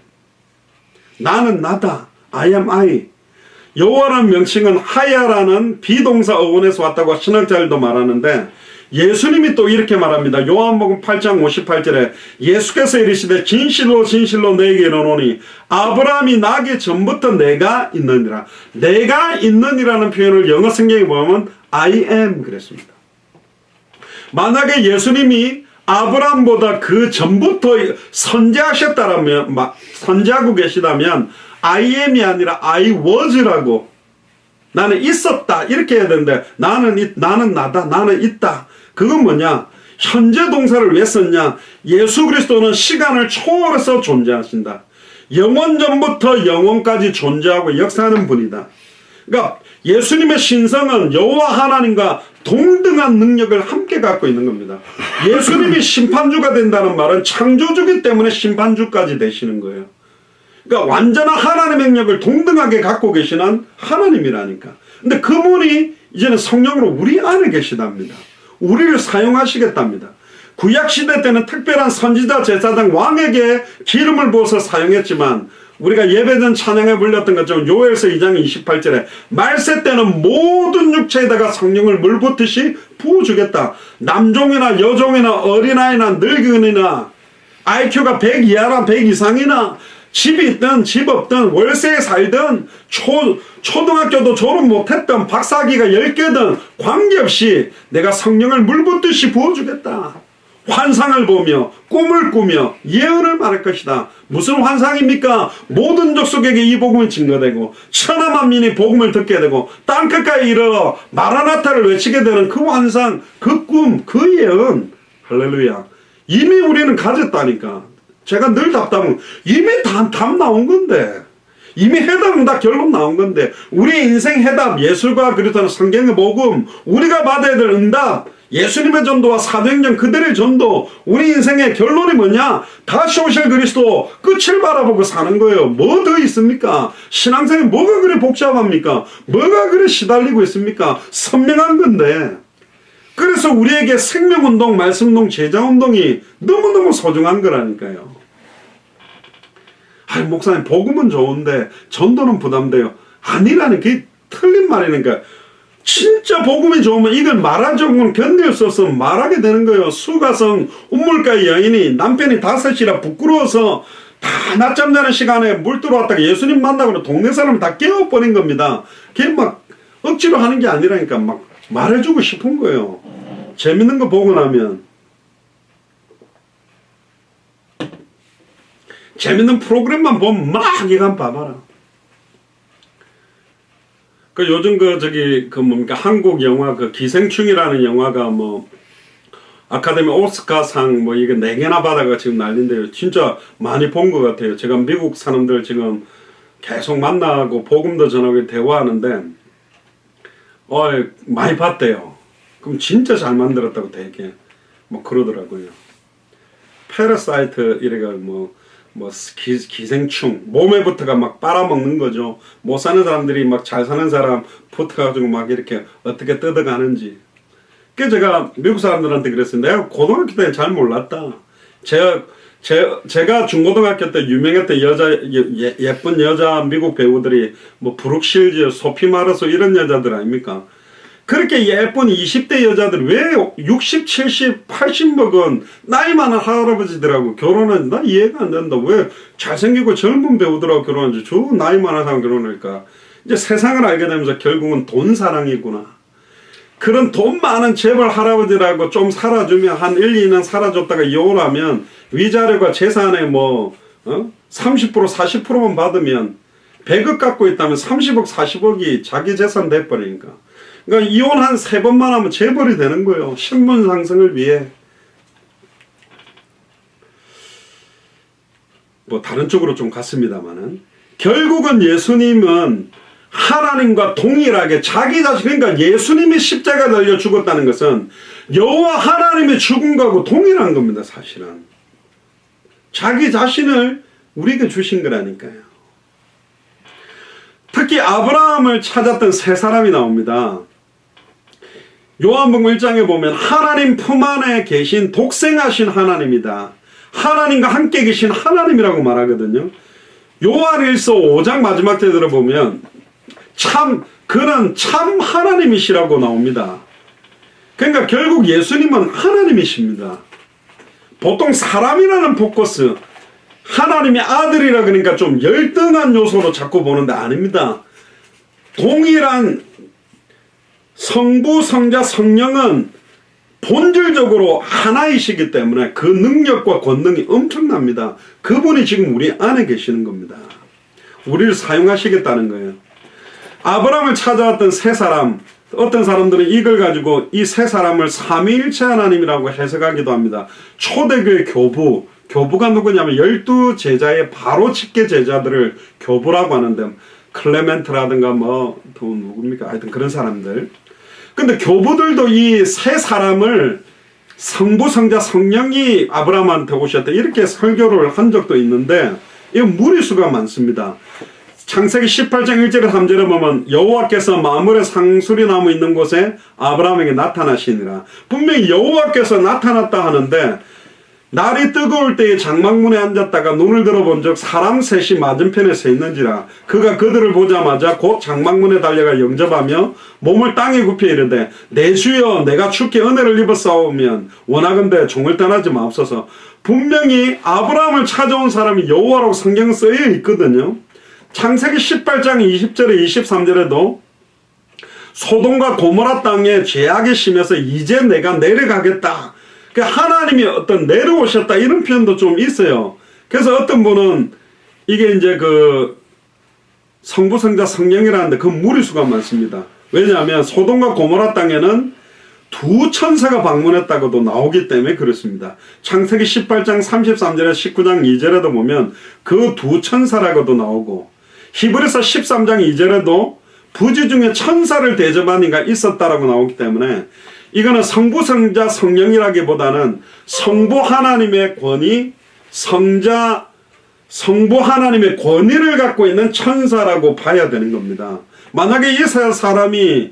나는 나다, I am I. 여호와라는 명칭은 하야라는 비동사 어원에서 왔다고 신학자들도 말하는데, 예수님이 또 이렇게 말합니다. 요한복음 8장 58절에 예수께서 이르시되 진실로 진실로 너에게 이르노니 아브라함이 나기 전부터 내가 있느니라. 내가 있느니라는 표현을 영어 성경에 보면 I am 그랬습니다. 만약에 예수님이 아브라함보다 그 전부터 선지하셨다라면, 선지하고 계시다면 I am이 아니라 I was라고, 나는 있었다 이렇게 해야 되는데 나는 나다, 나는 있다. 그건 뭐냐? 현재 동사를 왜 썼냐? 예수 그리스도는 시간을 초월해서 존재하신다. 영원 전부터 영원까지 존재하고 역사하는 분이다. 그러니까 예수님의 신성은 여호와 하나님과 동등한 능력을 함께 갖고 있는 겁니다. 예수님이 심판주가 된다는 말은 창조주기 때문에 심판주까지 되시는 거예요. 그러니까 완전한 하나님의 능력을 동등하게 갖고 계시는 하나님이라니까. 근데 그분이 이제는 성령으로 우리 안에 계시답니다. 우리를 사용하시겠답니다. 구약시대 때는 특별한 선지자, 제사장, 왕에게 기름을 부어서 사용했지만 우리가 예배전 찬양에 불렸던 것처럼 요엘서 2장 28절에 말세 때는 모든 육체에다가 성령을 물붓듯이 부어주겠다. 남종이나 여종이나 어린아이나 늙은이나 IQ가 100 이하나 100 이상이나 집이 있든 집 없든 월세에 살든 초등학교도 졸업 못했든 박사학위가 10개든 관계없이 내가 성령을 물붓듯이 부어주겠다. 환상을 보며 꿈을 꾸며 예언을 말할 것이다. 무슨 환상입니까? 모든 족속에게 이 복음이 증거되고 천하 만민이 복음을 듣게 되고 땅끝까지 이르러 마라나타를 외치게 되는 그 환상, 그 꿈, 그 예언. 할렐루야. 이미 우리는 가졌다니까. 제가 늘 답답은 이미 답 나온 건데, 이미 해답은 다 결론 나온 건데, 우리 인생 해답, 예술과 그리스도는 성경의 복음, 우리가 받아야 될 응답, 예수님의 전도와 사도행전 그들의 전도, 우리 인생의 결론이 뭐냐? 다시 오실 그리스도 끝을 바라보고 사는 거예요. 뭐 더 있습니까? 신앙생활 뭐가 그래 복잡합니까? 뭐가 그래 시달리고 있습니까? 선명한 건데. 그래서 우리에게 생명운동, 말씀운동, 제자운동이 너무너무 소중한 거라니까요. 아니, 목사님 복음은 좋은데 전도는 부담돼요. 아니라는 게 틀린 말이니까. 진짜 복음이 좋으면 이걸 말할 정도는 견딜 수 없으면 말하게 되는 거예요. 수가성 운물가의 여인이 남편이 다섯이라 부끄러워서 다 낮잠 자는 시간에 물 들어왔다가 예수님 만나고 동네 사람을 다 깨워버린 겁니다. 그게 막 억지로 하는 게 아니라니까 막 말해주고 싶은 거예요. 재밌는 거 보고 나면. 재밌는 프로그램만 보면 막 이거 한번 봐봐라. 그 요즘 뭡니까 한국 영화 그 기생충이라는 영화가 뭐 아카데미 오스카상 뭐 이게 4개나 받아가 지금 난린데요. 진짜 많이 본 것 같아요. 제가 미국 사람들 지금 계속 만나고 복음도 전하고 대화하는데 많이 봤대요. 그럼 진짜 잘 만들었다고 되게 뭐 그러더라고요. 패러사이트 이래가 기생충 몸에부터가 막 빨아먹는 거죠. 못 사는 사람들이 막 잘 사는 사람 붙어가지고 막 이렇게 어떻게 뜯어가는지. 그래서 제가 미국 사람들한테 그랬어요. 내가 고등학교 때는 잘 몰랐다. 제가 중고등학교 때 유명했던 예쁜 여자 미국 배우들이 뭐 브룩실즈, 소피 마르소 이런 여자들 아닙니까? 그렇게 예쁜 20대 여자들 왜 60, 70, 80 먹은 나이 많은 할아버지들하고 결혼하는지 나 이해가 안 된다. 왜 잘생기고 젊은 배우들하고 결혼하는지 저 나이 많은 사람 결혼할까? 이제 세상을 알게 되면서 결국은 돈 사랑이구나. 그런 돈 많은 재벌 할아버지라고 좀 살아주면 한 1, 2년 살아줬다가 이혼하면 위자료가 재산의 30% 40%만 받으면 100억 갖고 있다면 30억 40억이 자기 재산 돼버리니까. 그러니까 이혼 한 3번만 하면 재벌이 되는 거예요. 신분 상승을 위해. 뭐 다른 쪽으로 좀 갔습니다만은 결국은 예수님은 하나님과 동일하게 자기 자신, 그러니까 예수님이 십자가 달려 죽었다는 것은 여호와 하나님의 죽음과고 동일한 겁니다. 사실은 자기 자신을 우리에게 주신 거라니까요. 특히 아브라함을 찾았던 세 사람이 나옵니다. 요한복음 1장에 보면 하나님 품 안에 계신 독생하신 하나님이다. 하나님과 함께 계신 하나님이라고 말하거든요. 요한일서 5장 마지막 때 들어보면 그는 참 하나님이시라고 나옵니다. 그러니까 결국 예수님은 하나님이십니다. 보통 사람이라는 포커스, 하나님의 아들이라 그러니까 좀 열등한 요소로 자꾸 보는데 아닙니다. 동일한 성부, 성자, 성령은 본질적으로 하나이시기 때문에 그 능력과 권능이 엄청납니다. 그분이 지금 우리 안에 계시는 겁니다. 우리를 사용하시겠다는 거예요. 아브라함을 찾아왔던 세 사람, 어떤 사람들은 이걸 가지고 이 세 사람을 삼위일체 하나님이라고 해석하기도 합니다. 초대교회 교부가 누구냐면 12제자의 바로 직계 제자들을 교부라고 하는데 클레멘트라든가 또 누굽니까? 하여튼 그런 사람들. 근데 교부들도 이 세 사람을 성부, 성자, 성령이 아브라함한테 오셨다 이렇게 설교를 한 적도 있는데 이건 무리수가 많습니다. 창세기 18장 1절에 3절에 보면 여호와께서 마므레 상수리나무 있는 곳에 아브라함에게 나타나시니라. 분명히 여호와께서 나타났다 하는데 날이 뜨거울 때에 장막문에 앉았다가 눈을 들어본 적 사람 셋이 맞은편에 서 있는지라. 그가 그들을 보자마자 곧 장막문에 달려가 영접하며 몸을 땅에 굽혀 이르되 내 주여 내가 주께 은혜를 입었사오면 원하건대 종을 떠나지 마옵소서. 분명히 아브라함을 찾아온 사람이 여호와라고 성경에 쓰여 있거든요. 창세기 18장 20절에 23절에도 소돔과 고모라 땅에 죄악이 심해서 이제 내가 내려가겠다. 하나님이 어떤 내려오셨다 이런 표현도 좀 있어요. 그래서 어떤 분은 이게 이제 그 성부, 성자, 성령이라는데 그 무리수가 많습니다. 왜냐하면 소돔과 고모라 땅에는 두 천사가 방문했다고도 나오기 때문에 그렇습니다. 창세기 18장 33절에 19장 2절에도 보면 그 두 천사라고도 나오고 히브리서 13장 2절에도 부지 중에 천사를 대접한 이가 있었다라고 나오기 때문에 이거는 성부, 성자, 성령이라기보다는 성부 하나님의 권위, 성부 하나님의 권위를 갖고 있는 천사라고 봐야 되는 겁니다. 만약에 이스라엘 사람이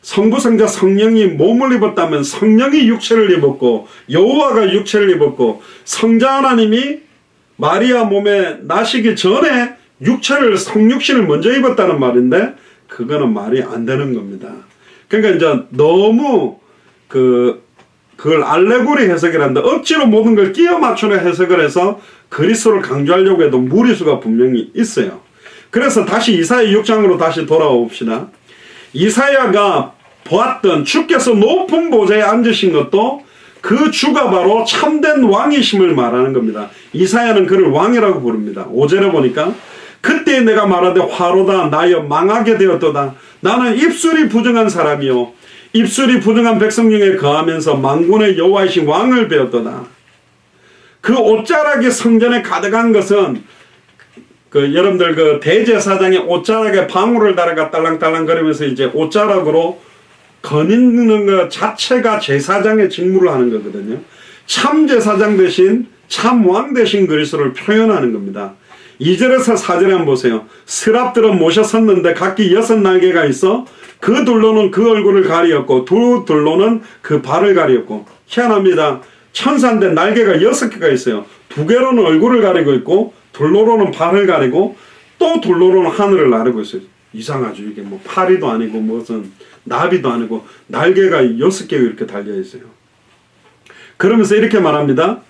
성부, 성자, 성령이 몸을 입었다면 성령이 육체를 입었고 여호와가 육체를 입었고 성자 하나님이 마리아 몸에 나시기 전에 성육신을 먼저 입었다는 말인데 그거는 말이 안 되는 겁니다. 그러니까 이제 너무 그걸 알레고리 해석이란다. 억지로 모든 걸 끼워 맞추는 해석을 해서 그리스도를 강조하려고 해도 무리수가 분명히 있어요. 그래서 다시 이사야 6장으로 다시 돌아와 봅시다. 이사야가 보았던 주께서 높은 보좌에 앉으신 것도 그 주가 바로 참된 왕이심을 말하는 겁니다. 이사야는 그를 왕이라고 부릅니다. 5절에 보니까 그때 내가 말하되 화로다 나여 망하게 되었도다. 나는 입술이 부정한 사람이요 입술이 부정한 백성 중에 거하면서 만군의 여호와이신 왕을 배웠도다. 그 옷자락이 성전에 가득한 것은 여러분들 대제사장이 옷자락에 방울을 달아가 딸랑딸랑 거리면서 이제 옷자락으로 거니는 것 자체가 제사장의 직무를 하는 거거든요. 참 제사장 대신 참 왕 대신 그리스도를 표현하는 겁니다. 2절에서 4절에 한번 보세요. 스랍들은 모셔 섰는데 각기 6날개가 있어 그 둘로는 그 얼굴을 가리었고 두 둘로는 그 발을 가리었고. 희한합니다. 천사인데 날개가 6개가 있어요. 2개로는 얼굴을 가리고 있고 둘로로는 발을 가리고 또 둘로로는 하늘을 나르고 있어요. 이상하죠. 이게 뭐 파리도 아니고 무슨 나비도 아니고 날개가 6개가 이렇게 달려있어요. 그러면서 이렇게 말합니다.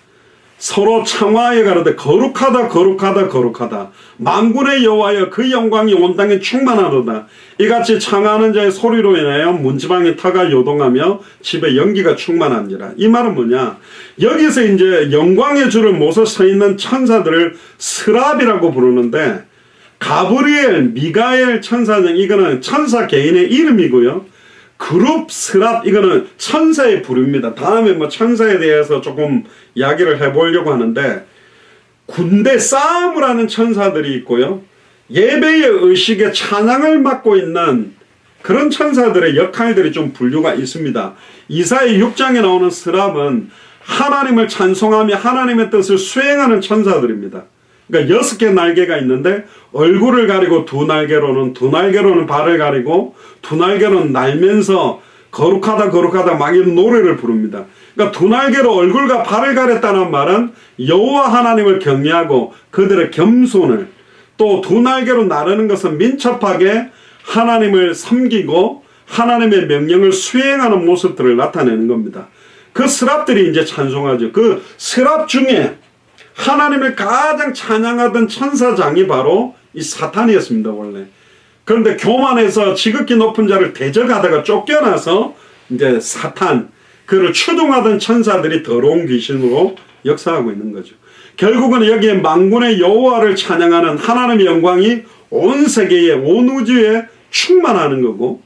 서로 창화하여 가로되 거룩하다 거룩하다 거룩하다 만군의 여호와여 그 영광이 온 땅에 충만하도다. 이같이 창화하는 자의 소리로 인하여 문지방의 터가 요동하며 집에 연기가 충만한지라. 이 말은 뭐냐, 여기서 이제 영광의 주를 모서 서 있는 천사들을 스랍이라고 부르는데 가브리엘, 미가엘 천사는 이거는 천사 개인의 이름이고요. 그룹 스랍 이거는 천사의 부류입니다. 다음에 뭐 천사에 대해서 조금 이야기를 해보려고 하는데 군대 싸움을 하는 천사들이 있고요. 예배의 의식에 찬양을 맡고 있는 그런 천사들의 역할들이 좀 분류가 있습니다. 이사야 6장에 나오는 스랍은 하나님을 찬송하며 하나님의 뜻을 수행하는 천사들입니다. 그러니까 6개 날개가 있는데 얼굴을 가리고 두 날개로는 발을 가리고 두 날개로는 날면서 거룩하다 거룩하다 막 이런 노래를 부릅니다. 그러니까 두 날개로 얼굴과 발을 가렸다는 말은 여호와 하나님을 경외하고 그들의 겸손을, 또 두 날개로 나르는 것은 민첩하게 하나님을 섬기고 하나님의 명령을 수행하는 모습들을 나타내는 겁니다. 그 스랍들이 이제 찬송하죠. 그 스랍 중에 하나님을 가장 찬양하던 천사장이 바로 이 사탄이었습니다, 원래. 그런데 교만해서 지극히 높은 자를 대적하다가 쫓겨나서 이제 사탄, 그를 추종하던 천사들이 더러운 귀신으로 역사하고 있는 거죠. 결국은 여기에 만군의 여호와를 찬양하는 하나님의 영광이 온 세계에, 온 우주에 충만하는 거고,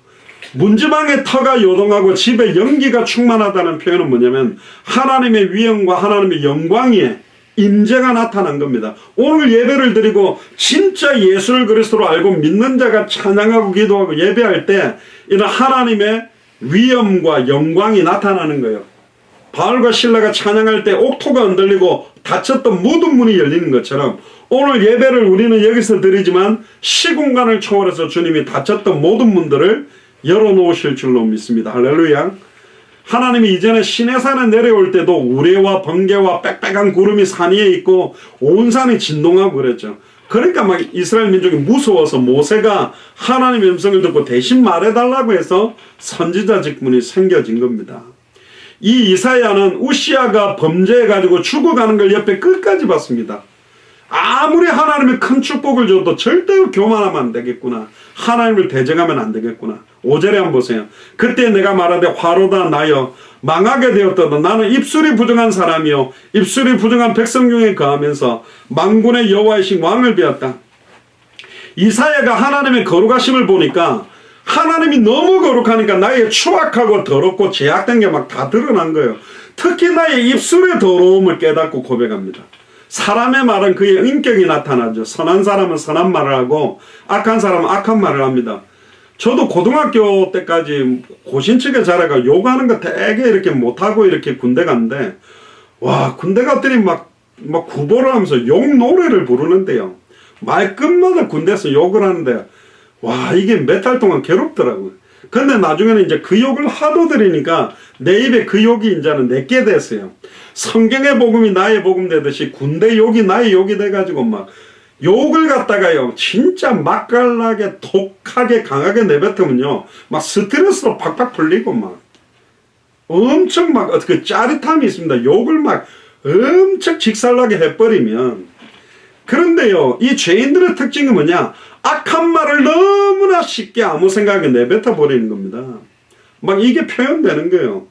문지방의 터가 요동하고 집에 연기가 충만하다는 표현은 뭐냐면 하나님의 위엄과 하나님의 영광이 임재가 나타난 겁니다. 오늘 예배를 드리고 진짜 예수를 그리스도로 알고 믿는 자가 찬양하고 기도하고 예배할 때 이런 하나님의 위엄과 영광이 나타나는 거예요. 바울과 실라가 찬양할 때 옥토가 흔들리고 닫혔던 모든 문이 열리는 것처럼 오늘 예배를 우리는 여기서 드리지만 시공간을 초월해서 주님이 닫혔던 모든 문들을 열어놓으실 줄로 믿습니다. 할렐루야. 하나님이 이전에 시내산에 내려올 때도 우레와 번개와 빽빽한 구름이 산 위에 있고 온 산이 진동하고 그랬죠. 그러니까 막 이스라엘 민족이 무서워서 모세가 하나님의 음성을 듣고 대신 말해달라고 해서 선지자 직분이 생겨진 겁니다. 이 이사야는 우시아가 범죄해가지고 죽어가는 걸 옆에 끝까지 봤습니다. 아무리 하나님의 큰 축복을 줘도 절대로 교만하면 안 되겠구나. 하나님을 대적하면 안 되겠구나. 5절에 한번 보세요. 그때 내가 말하되 화로다 나여 망하게 되었도다. 나는 입술이 부정한 사람이요 입술이 부정한 백성 중에 거하면서 만군의 여호와이신 왕을 배웠다. 이사야가 하나님의 거룩하심을 보니까 하나님이 너무 거룩하니까 나의 추악하고 더럽고 제약된 게 막 다 드러난 거예요. 특히 나의 입술의 더러움을 깨닫고 고백합니다. 사람의 말은 그의 인격이 나타나죠. 선한 사람은 선한 말을 하고 악한 사람은 악한 말을 합니다. 저도 고등학교 때까지 고신측에 자라가 욕하는 거 되게 이렇게 못하고 이렇게 군대 갔는데, 와, 군대 갔더니 막 구보를 하면서 욕 노래를 부르는데요. 말끝마다 군대에서 욕을 하는데, 와, 이게 몇 달 동안 괴롭더라고요. 근데 나중에는 이제 그 욕을 하도 들으니까 내 입에 그 욕이 이제는 내게 됐어요. 성경의 복음이 나의 복음 되듯이 군대 욕이 나의 욕이 돼가지고 막 욕을 갖다가요, 진짜 맛깔나게 독하게 강하게 내뱉으면요, 막 스트레스로 팍팍 풀리고 막 엄청 막 그 짜릿함이 있습니다. 욕을 막 엄청 직살나게 해버리면. 그런데요, 이 죄인들의 특징이 뭐냐? 악한 말을 너무나 쉽게 아무 생각에 내뱉어 버리는 겁니다. 막 이게 표현되는 거예요.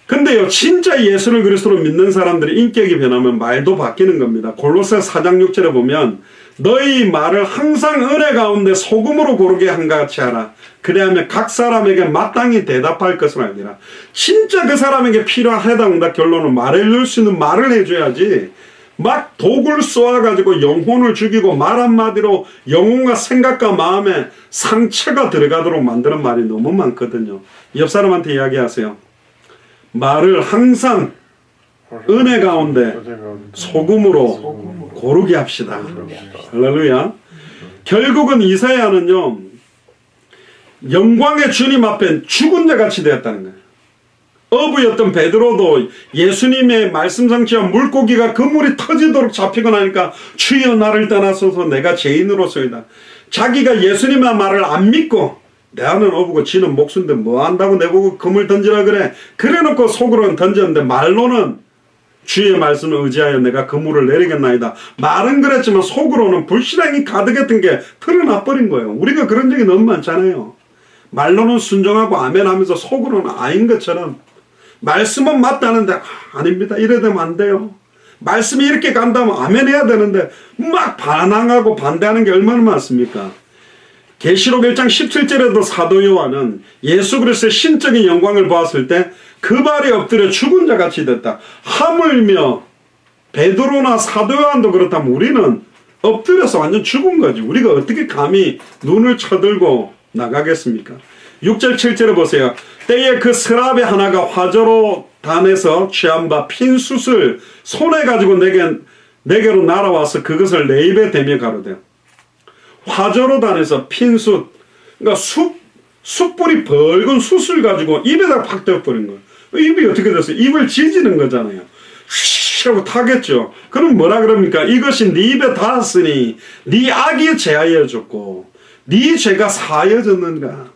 근데요, 진짜 예수를 그리스도로 믿는 사람들이 인격이 변하면 말도 바뀌는 겁니다. 골로새 4장 6절에 보면 너희 말을 항상 은혜 가운데 소금으로 고르게 한것 같이 하라. 그래야면 각 사람에게 마땅히 대답할 것을 알리라. 진짜 그 사람에게 필요한 해당응답 결론을 말해줄 수 있는 말을 해줘야지, 막 독을 쏘아가지고 영혼을 죽이고 말 한마디로 영혼과 생각과 마음에 상처가 들어가도록 만드는 말이 너무 많거든요. 옆 사람한테 이야기하세요. 말을 항상 은혜 가운데 소금으로 고르게 합시다. 할렐루야. 결국은 이사야는요, 영광의 주님 앞에 죽은 자 같이 되었다는 거예요. 어부였던 베드로도 예수님의 말씀 성취와 물고기가 그물이 터지도록 잡히고 나니까 주여 나를 떠나소서 내가 죄인으로서이다. 자기가 예수님의 말을 안 믿고 내아는 어부고 지는 목숨인데 뭐 한다고 내보고 그물 던지라 그래. 그래놓고 속으로는 던졌는데 말로는 주의 말씀을 의지하여 내가 그물을 내리겠나이다. 말은 그랬지만 속으로는 불신앙이 가득했던 게 드러나 버린 거예요. 우리가 그런 적이 너무 많잖아요. 말로는 순종하고 아멘 하면서 속으로는 아닌 것처럼, 말씀은 맞다는데 아닙니다, 이래 되면 안 돼요. 말씀이 이렇게 간다면 아멘 해야 되는데 막 반항하고 반대하는 게 얼마나 많습니까? 계시록 1장 17절에도 사도 요한은 예수 그리스도의 신적인 영광을 보았을 때 그 발에 엎드려 죽은 자 같이 됐다. 하물며 베드로나 사도 요한도 그렇다면 우리는 엎드려서 완전 죽은 거지. 우리가 어떻게 감히 눈을 쳐들고 나가겠습니까? 6절 7절에 보세요. 때에 그 서랍의 하나가 화저로 단에서 취한 바 핀 숯을 손에 가지고 내게로 날아와서 그것을 내 입에 대며 가로되. 화저로 단에서 핀 숯, 그러니까 숯불이 붉은 숯을 가지고 입에다 팍 대어버린 거예요. 입이 어떻게 됐어요? 입을 지지는 거잖아요. 휘 하고 타겠죠. 그럼 뭐라 그럽니까? 이것이 네 입에 닿았으니 네 악이 제하여졌고 네 죄가 사하여졌는가.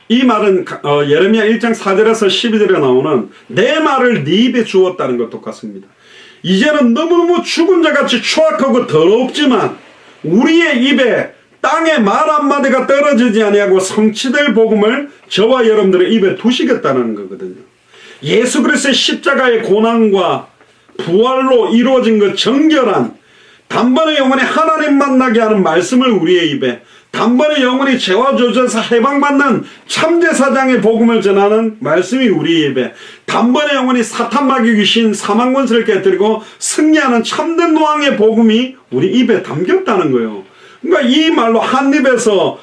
이 말은 예레미야 1장 4절에서 12절에 나오는 내 말을 네 입에 주었다는 것 똑같습니다. 이제는 너무너무 죽은 자같이 추악하고 더럽지만 우리의 입에 땅에 말 한마디가 떨어지지 아니하고 성취될 복음을 저와 여러분들의 입에 두시겠다는 거거든요. 예수 그리스도의 십자가의 고난과 부활로 이루어진 그 정결한, 단번에 영원히 하나님 만나게 하는 말씀을 우리의 입에, 단번에 영원히 죄와 저주에서 해방받는 참제사장의 복음을 전하는 말씀이 우리의 입에, 단번에 영원히 사탄 마귀 귀신 사망 권세를 깨뜨리고 승리하는 참된 노왕의 복음이 우리 입에 담겼다는 거예요. 그러니까 이 말로 한 입에서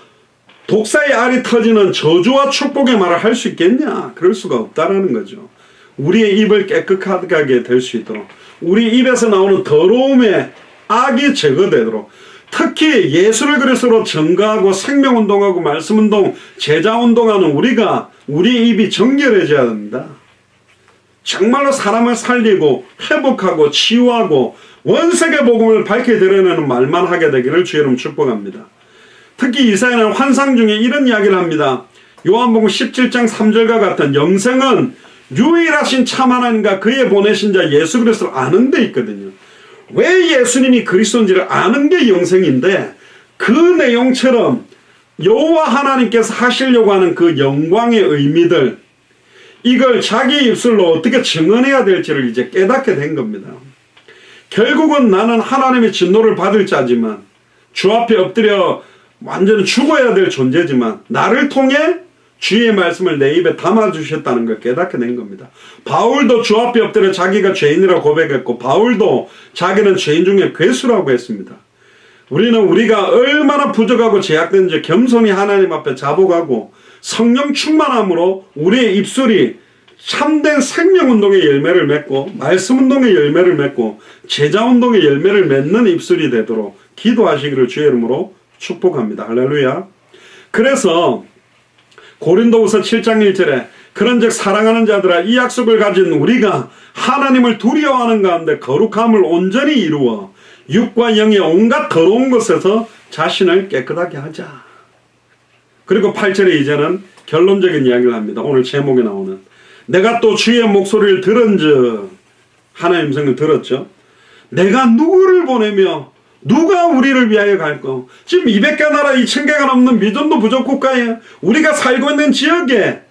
독사의 알이 터지는 저주와 축복의 말을 할 수 있겠냐? 그럴 수가 없다라는 거죠. 우리의 입을 깨끗하게 될 수 있도록, 우리 입에서 나오는 더러움의 악이 제거되도록, 특히 예수를 그리스도로 증거하고 생명운동하고 말씀운동, 제자운동하는 우리가 우리 입이 정결해져야 됩니다. 정말로 사람을 살리고 회복하고 치유하고 원색의 복음을 밝게 드러내는 말만 하게 되기를 주의 이름 축복합니다. 특히 이사야는 환상 중에 이런 이야기를 합니다. 요한복음 17장 3절과 같은 영생은 유일하신 참 하나님과 그의 보내신 자 예수 그리스도를 아는 데 있거든요. 왜 예수님이 그리스도인지를 아는 게 영생인데, 그 내용처럼 여호와 하나님께서 하시려고 하는 그 영광의 의미들, 이걸 자기 입술로 어떻게 증언해야 될지를 이제 깨닫게 된 겁니다. 결국은 나는 하나님의 진노를 받을 자지만, 주 앞에 엎드려 완전히 죽어야 될 존재지만, 나를 통해 주의 말씀을 내 입에 담아주셨다는 걸 깨닫게 된 겁니다. 바울도 주 앞에 엎드려 자기가 죄인이라고 고백했고, 바울도 자기는 죄인 중에 괴수라고 했습니다. 우리가 얼마나 부족하고 제약된지 겸손히 하나님 앞에 자복하고 성령 충만함으로 우리의 입술이 참된 생명운동의 열매를 맺고 말씀운동의 열매를 맺고 제자운동의 열매를 맺는 입술이 되도록 기도하시기를 주의 이름으로 축복합니다. 할렐루야. 그래서 고린도후서 7장 1절에 그런즉 사랑하는 자들아 이 약속을 가진 우리가 하나님을 두려워하는 가운데 거룩함을 온전히 이루어 육과 영의 온갖 더러운 것에서 자신을 깨끗하게 하자. 그리고 8절에 이제는 결론적인 이야기를 합니다. 오늘 제목에 나오는 내가 또 주의 목소리를 들은즉 하나님 음성을 들었죠. 내가 누구를 보내며 누가 우리를 위하여 갈까? 지금 200개 나라 2000개가 넘는 미전도 부족 국가에 우리가 살고 있는 지역에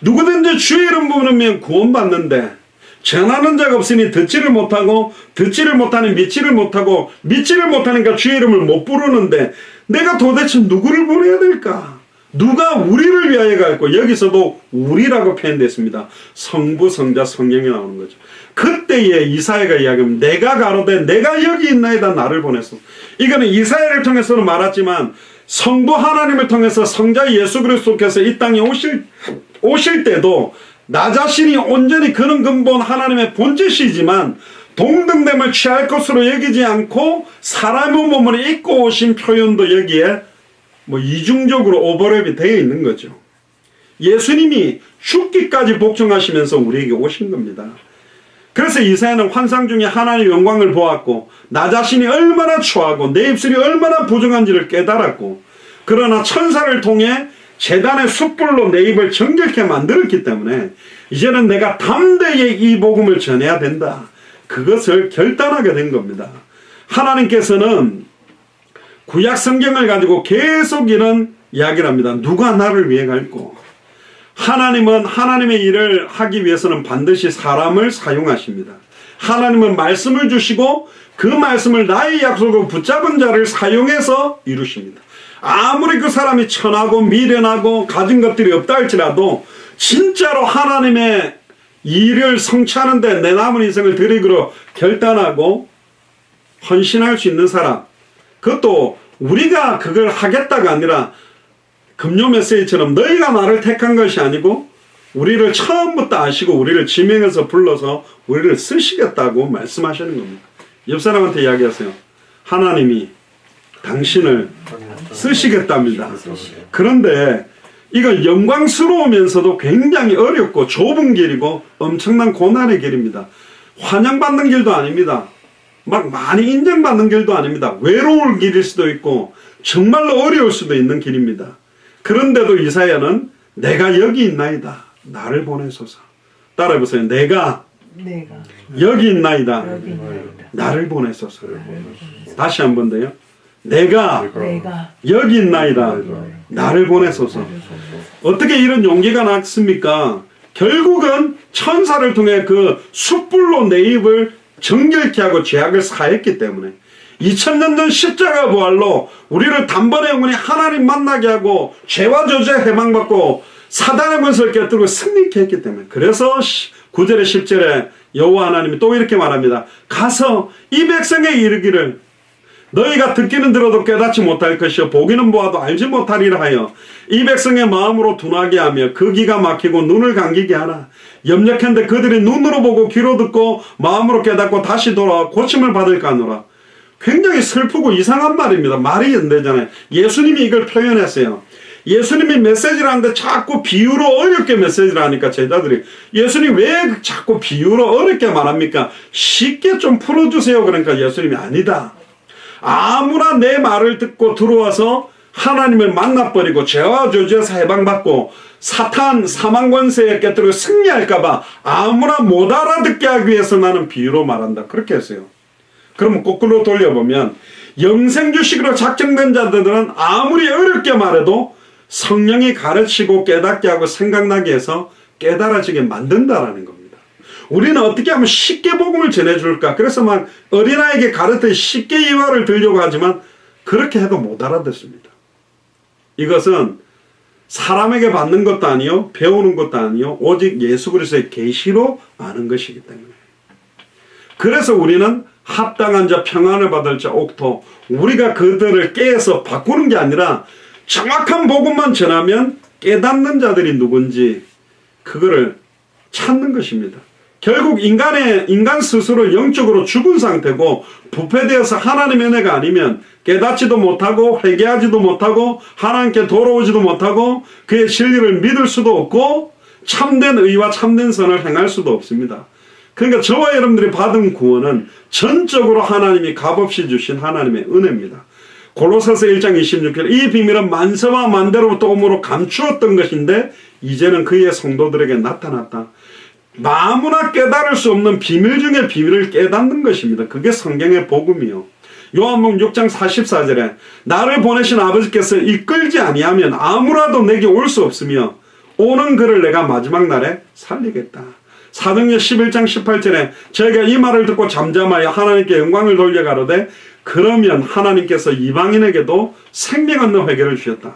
누구든지 주의 이름 부르면 구원받는데 전하는 자가 없으니 듣지를 못하고 듣지를 못하니 믿지를 못하고 믿지를 못하니까 주의 이름을 못 부르는데 내가 도대체 누구를 보내야 될까? 누가 우리를 위하여 갈까? 여기서도 우리라고 표현됐습니다. 성부, 성자, 성령이 나오는 거죠. 그때에 이사야가 이야기합니다. 내가 가로되 내가 여기 있나이다 나를 보냈어. 이거는 이사야를 통해서는 말했지만 성부 하나님을 통해서 성자 예수 그리스도께서 이 땅에 오실 때도 나 자신이 온전히 그는 근본 하나님의 본체시지만 동등됨을 취할 것으로 여기지 않고 사람의 몸을 입고 오신 표현도 여기에 이중적으로 오버랩이 되어 있는 거죠. 예수님이 죽기까지 복종하시면서 우리에게 오신 겁니다. 그래서 이사야는 환상 중에 하나님의 영광을 보았고 나 자신이 얼마나 추하고 내 입술이 얼마나 부정한지를 깨달았고 그러나 천사를 통해 제단의 숯불로 내 입을 정결케 만들었기 때문에 이제는 내가 담대히 이 복음을 전해야 된다. 그것을 결단하게 된 겁니다. 하나님께서는 구약 성경을 가지고 계속 이런 이야기를 합니다. 누가 나를 위해 갈고? 하나님은 하나님의 일을 하기 위해서는 반드시 사람을 사용하십니다. 하나님은 말씀을 주시고 그 말씀을 나의 약속을 붙잡은 자를 사용해서 이루십니다. 아무리 그 사람이 천하고 미련하고 가진 것들이 없다 할지라도 진짜로 하나님의 일을 성취하는데 내 남은 인생을 드리기로 결단하고 헌신할 수 있는 사람, 그것도 우리가 그걸 하겠다가 아니라 금요 메시지처럼 너희가 나를 택한 것이 아니고 우리를 처음부터 아시고 우리를 지명해서 불러서 우리를 쓰시겠다고 말씀하시는 겁니다. 옆 사람한테 이야기하세요. 하나님이 당신을 쓰시겠답니다. 그런데 이건 영광스러우면서도 굉장히 어렵고 좁은 길이고 엄청난 고난의 길입니다. 환영받는 길도 아닙니다. 막 많이 인정받는 길도 아닙니다. 외로울 길일 수도 있고 정말로 어려울 수도 있는 길입니다. 그런데도 이사야는 내가 여기 있나이다. 나를 보내소서. 따라해보세요. 내가 여기 있나이다. 나를 보내소서. 다시 한 번 더요. 내가 여기 있나이다. 나를 보내소서. 어떻게 이런 용기가 났습니까? 결국은 천사를 통해 그 숯불로 내 입을 정결케 하고 죄악을 사했기 때문에 2000년 전 십자가 부활로 우리를 단번에 영원히 하나님 만나게 하고 죄와 저주에 해방받고 사단의 권세를 깨뜨리고 승리케 했기 때문에, 그래서 9절에 10절에 여호와 하나님이 또 이렇게 말합니다. 가서 이 백성에 이르기를 너희가 듣기는 들어도 깨닫지 못할 것이요 보기는 보아도 알지 못하리라 하여 이 백성의 마음으로 둔하게 하며 그 귀가 막히고 눈을 감기게 하라. 염려컨대 그들이 눈으로 보고 귀로 듣고 마음으로 깨닫고 다시 돌아와 고침을 받을까 하노라. 굉장히 슬프고 이상한 말입니다. 말이 안 되잖아요. 예수님이 이걸 표현했어요. 예수님이 메시지를 하는데 자꾸 비유로 어렵게 메시지를 하니까 제자들이 예수님 왜 자꾸 비유로 어렵게 말합니까? 쉽게 좀 풀어주세요. 그러니까 예수님이 아니다. 아무나 내 말을 듣고 들어와서 하나님을 만나버리고 죄와 저주에서 해방받고 사탄 사망 권세에 깨뜨리고 승리할까봐 아무나 못 알아듣게 하기 위해서 나는 비유로 말한다. 그렇게 했어요. 그러면 거꾸로 돌려보면 영생주식으로 작정된 자들은 아무리 어렵게 말해도 성령이 가르치고 깨닫게 하고 생각나게 해서 깨달아지게 만든다라는 겁니다. 우리는 어떻게 하면 쉽게 복음을 전해줄까? 그래서 막 어린아이에게 가르쳐 쉽게 이화를 들려고 하지만 그렇게 해도 못 알아듣습니다. 이것은 사람에게 받는 것도 아니요, 배우는 것도 아니요, 오직 예수 그리스도의 계시로 아는 것이기 때문에. 그래서 우리는 합당한 자, 평안을 받을 자, 옥토, 우리가 그들을 깨서 바꾸는 게 아니라 정확한 복음만 전하면 깨닫는 자들이 누군지 그거를 찾는 것입니다. 결국 인간 스스로 영적으로 죽은 상태고 부패되어서 하나님의 은혜가 아니면 깨닫지도 못하고 회개하지도 못하고 하나님께 돌아오지도 못하고 그의 진리를 믿을 수도 없고 참된 의와 참된 선을 행할 수도 없습니다. 그러니까 저와 여러분들이 받은 구원은 전적으로 하나님이 값없이 주신 하나님의 은혜입니다. 골로새서 1장 26절, 이 비밀은 만세와 만대로부터 오므로 감추었던 것인데 이제는 그의 성도들에게 나타났다. 아무나 깨달을 수 없는 비밀 중에 비밀을 깨닫는 것입니다. 그게 성경의 복음이요. 요한복음 6장 44절에 나를 보내신 아버지께서 이끌지 아니하면 아무라도 내게 올 수 없으며 오는 그를 내가 마지막 날에 살리겠다. 사도행전 11장 18절에 저희가 이 말을 듣고 잠잠하여 하나님께 영광을 돌려가로되 그러면 하나님께서 이방인에게도 생명 없는 회개를 주셨다.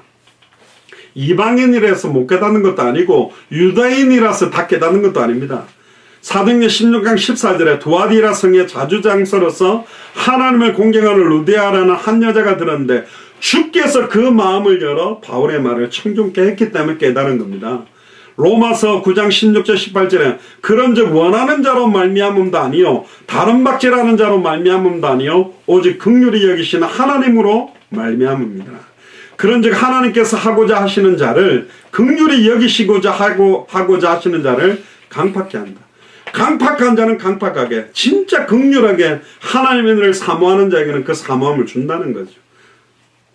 이방인이라서 못 깨닫는 것도 아니고 유다인이라서 다 깨닫는 것도 아닙니다. 사도행전 16장 14절에 두아디라 성의 자주장서로서 하나님을 공경하는 루디아라는 한 여자가 들었는데 주께서 그 마음을 열어 바울의 말을 청종케 했기 때문에 깨달은 겁니다. 로마서 9장 16절 18절에 그런즉 원하는 자로 말미암음도 아니요 다른 박제라는 자로 말미암음도 아니요 오직 긍휼히 여기시는 하나님으로 말미암음이다. 그런즉 하나님께서 하고자 하시는 자를 긍휼히 여기시고자 하고자 하시는 자를 강팍케 한다. 강팍한 자는 강팍하게 진짜 긍휼하게 하나님의 은혜를 사모하는 자에게는 그 사모함을 준다는 거죠.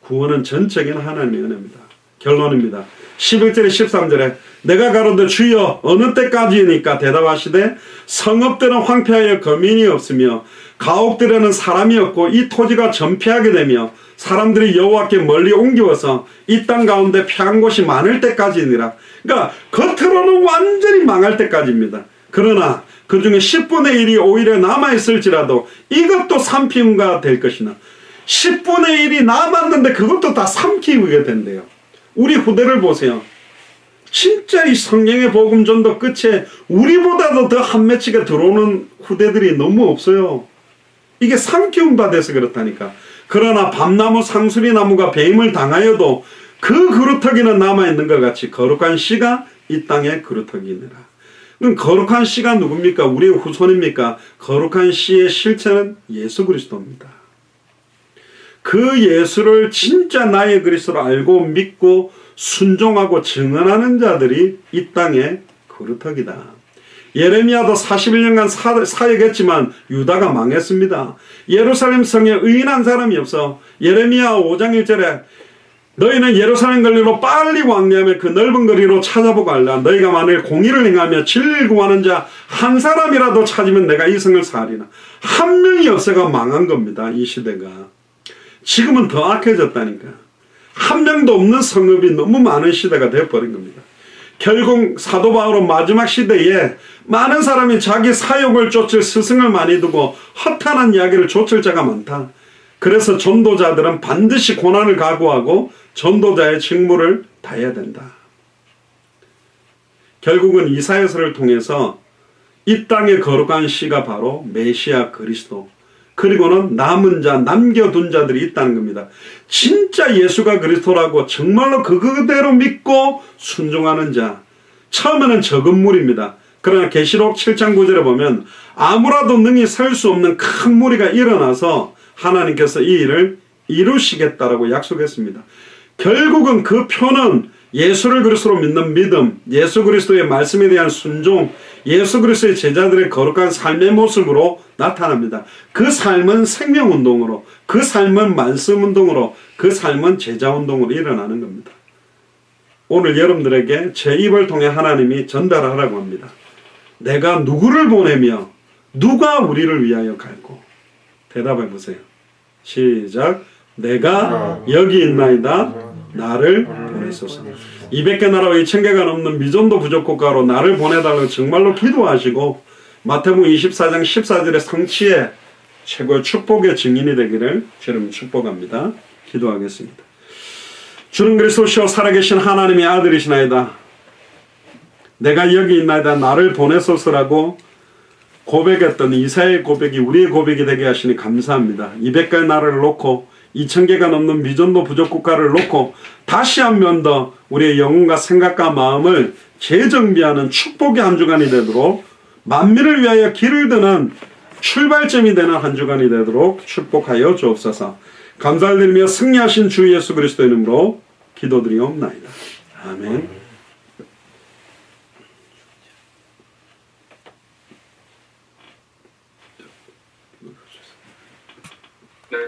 구원은 전적인 하나님의 은혜입니다. 결론입니다. 11절에 13절에 내가 가로되 주여 어느 때까지이니까 대답하시되 성읍들은 황폐하여 거민이 없으며 가옥들에는 사람이 없고 이 토지가 전폐하게 되며 사람들이 여호와께 멀리 옮겨와서 이 땅 가운데 패한 곳이 많을 때까지니라. 그러니까 겉으로는 완전히 망할 때까지입니다. 그러나 그 중에 10분의 1이 오히려 남아있을지라도 이것도 삼키움가 될 것이나 10분의 1이 남았는데 그것도 다 삼키우게 된대요. 우리 후대를 보세요. 진짜 이 성경의 복음 전도 끝에 우리보다도 더 한 맺히게 들어오는 후대들이 너무 없어요. 이게 삼키움 받아서 그렇다니까. 그러나 밤나무 상수리나무가 배임을 당하여도 그 그루터기는 남아있는 것 같이 거룩한 씨가 이 땅에 그루터기니라. 그럼 거룩한 씨가 누굽니까? 우리의 후손입니까? 거룩한 씨의 실체는 예수 그리스도입니다. 그 예수를 진짜 나의 그리스도로 알고 믿고 순종하고 증언하는 자들이 이 땅의 그루터기다. 예레미야도 41년간 사역했지만 유다가 망했습니다. 예루살렘 성에 의인한 사람이 없어. 예레미야 5장 1절에 너희는 예루살렘 거리로 빨리 왕래하며 그 넓은 거리로 찾아보고 알라. 너희가 만일 공의를 행하며 진리를 구하는 자 한 사람이라도 찾으면 내가 이 성을 사하리나. 한 명이 없어가 망한 겁니다. 이 시대가. 지금은 더 악해졌다니까. 한 명도 없는 성읍이 너무 많은 시대가 되어버린 겁니다. 결국 사도 바울은 마지막 시대에 많은 사람이 자기 사욕을 쫓을 스승을 많이 두고 허탄한 이야기를 쫓을 자가 많다. 그래서 전도자들은 반드시 고난을 각오하고 전도자의 직무를 다해야 된다. 결국은 이사야서를 통해서 이 땅의 거룩한 씨가 바로 메시아 그리스도, 그리고는 남은 자, 남겨둔 자들이 있다는 겁니다. 진짜 예수가 그리스도라고 정말로 그대로 믿고 순종하는 자, 처음에는 적은 무리입니다. 그러나 계시록 7장 9절에 보면 아무라도 능히 설 수 없는 큰 무리가 일어나서 하나님께서 이 일을 이루시겠다라고 약속했습니다. 결국은 그 표는 예수를 그리스도로 믿는 믿음, 예수 그리스도의 말씀에 대한 순종, 예수 그리스도의 제자들의 거룩한 삶의 모습으로 나타납니다. 그 삶은 생명운동으로, 그 삶은 말씀운동으로, 그 삶은 제자운동으로 일어나는 겁니다. 오늘 여러분들에게 제 입을 통해 하나님이 전달하라고 합니다. 내가 누구를 보내며 누가 우리를 위하여 갈고? 대답해 보세요. 시작. 내가 여기 있나이다. 나를 보내소서. 200개 나라와 2000개가 넘는 미전도 부족 국가로 나를 보내달라고 정말로 기도하시고 마태복음 24장 14절의 성취의 최고의 축복의 증인이 되기를 주님 축복합니다. 기도하겠습니다. 주는 그리스도시요 살아계신 하나님의 아들이시나이다. 내가 여기 있나이다. 나를 보내소서라고 고백했던 이사야의 고백이 우리의 고백이 되게 하시니 감사합니다. 200개의 나라를 놓고 2000개가 넘는 미전도 부족 국가를 놓고 다시 한 번 더 우리의 영혼과 생각과 마음을 재정비하는 축복의 한 주간이 되도록 만민을 위하여 길을 드는 출발점이 되는 한 주간이 되도록 축복하여 주옵소서. 감사를 드리며 승리하신 주 예수 그리스도 이름으로 기도드리옵나이다. 아멘. 네,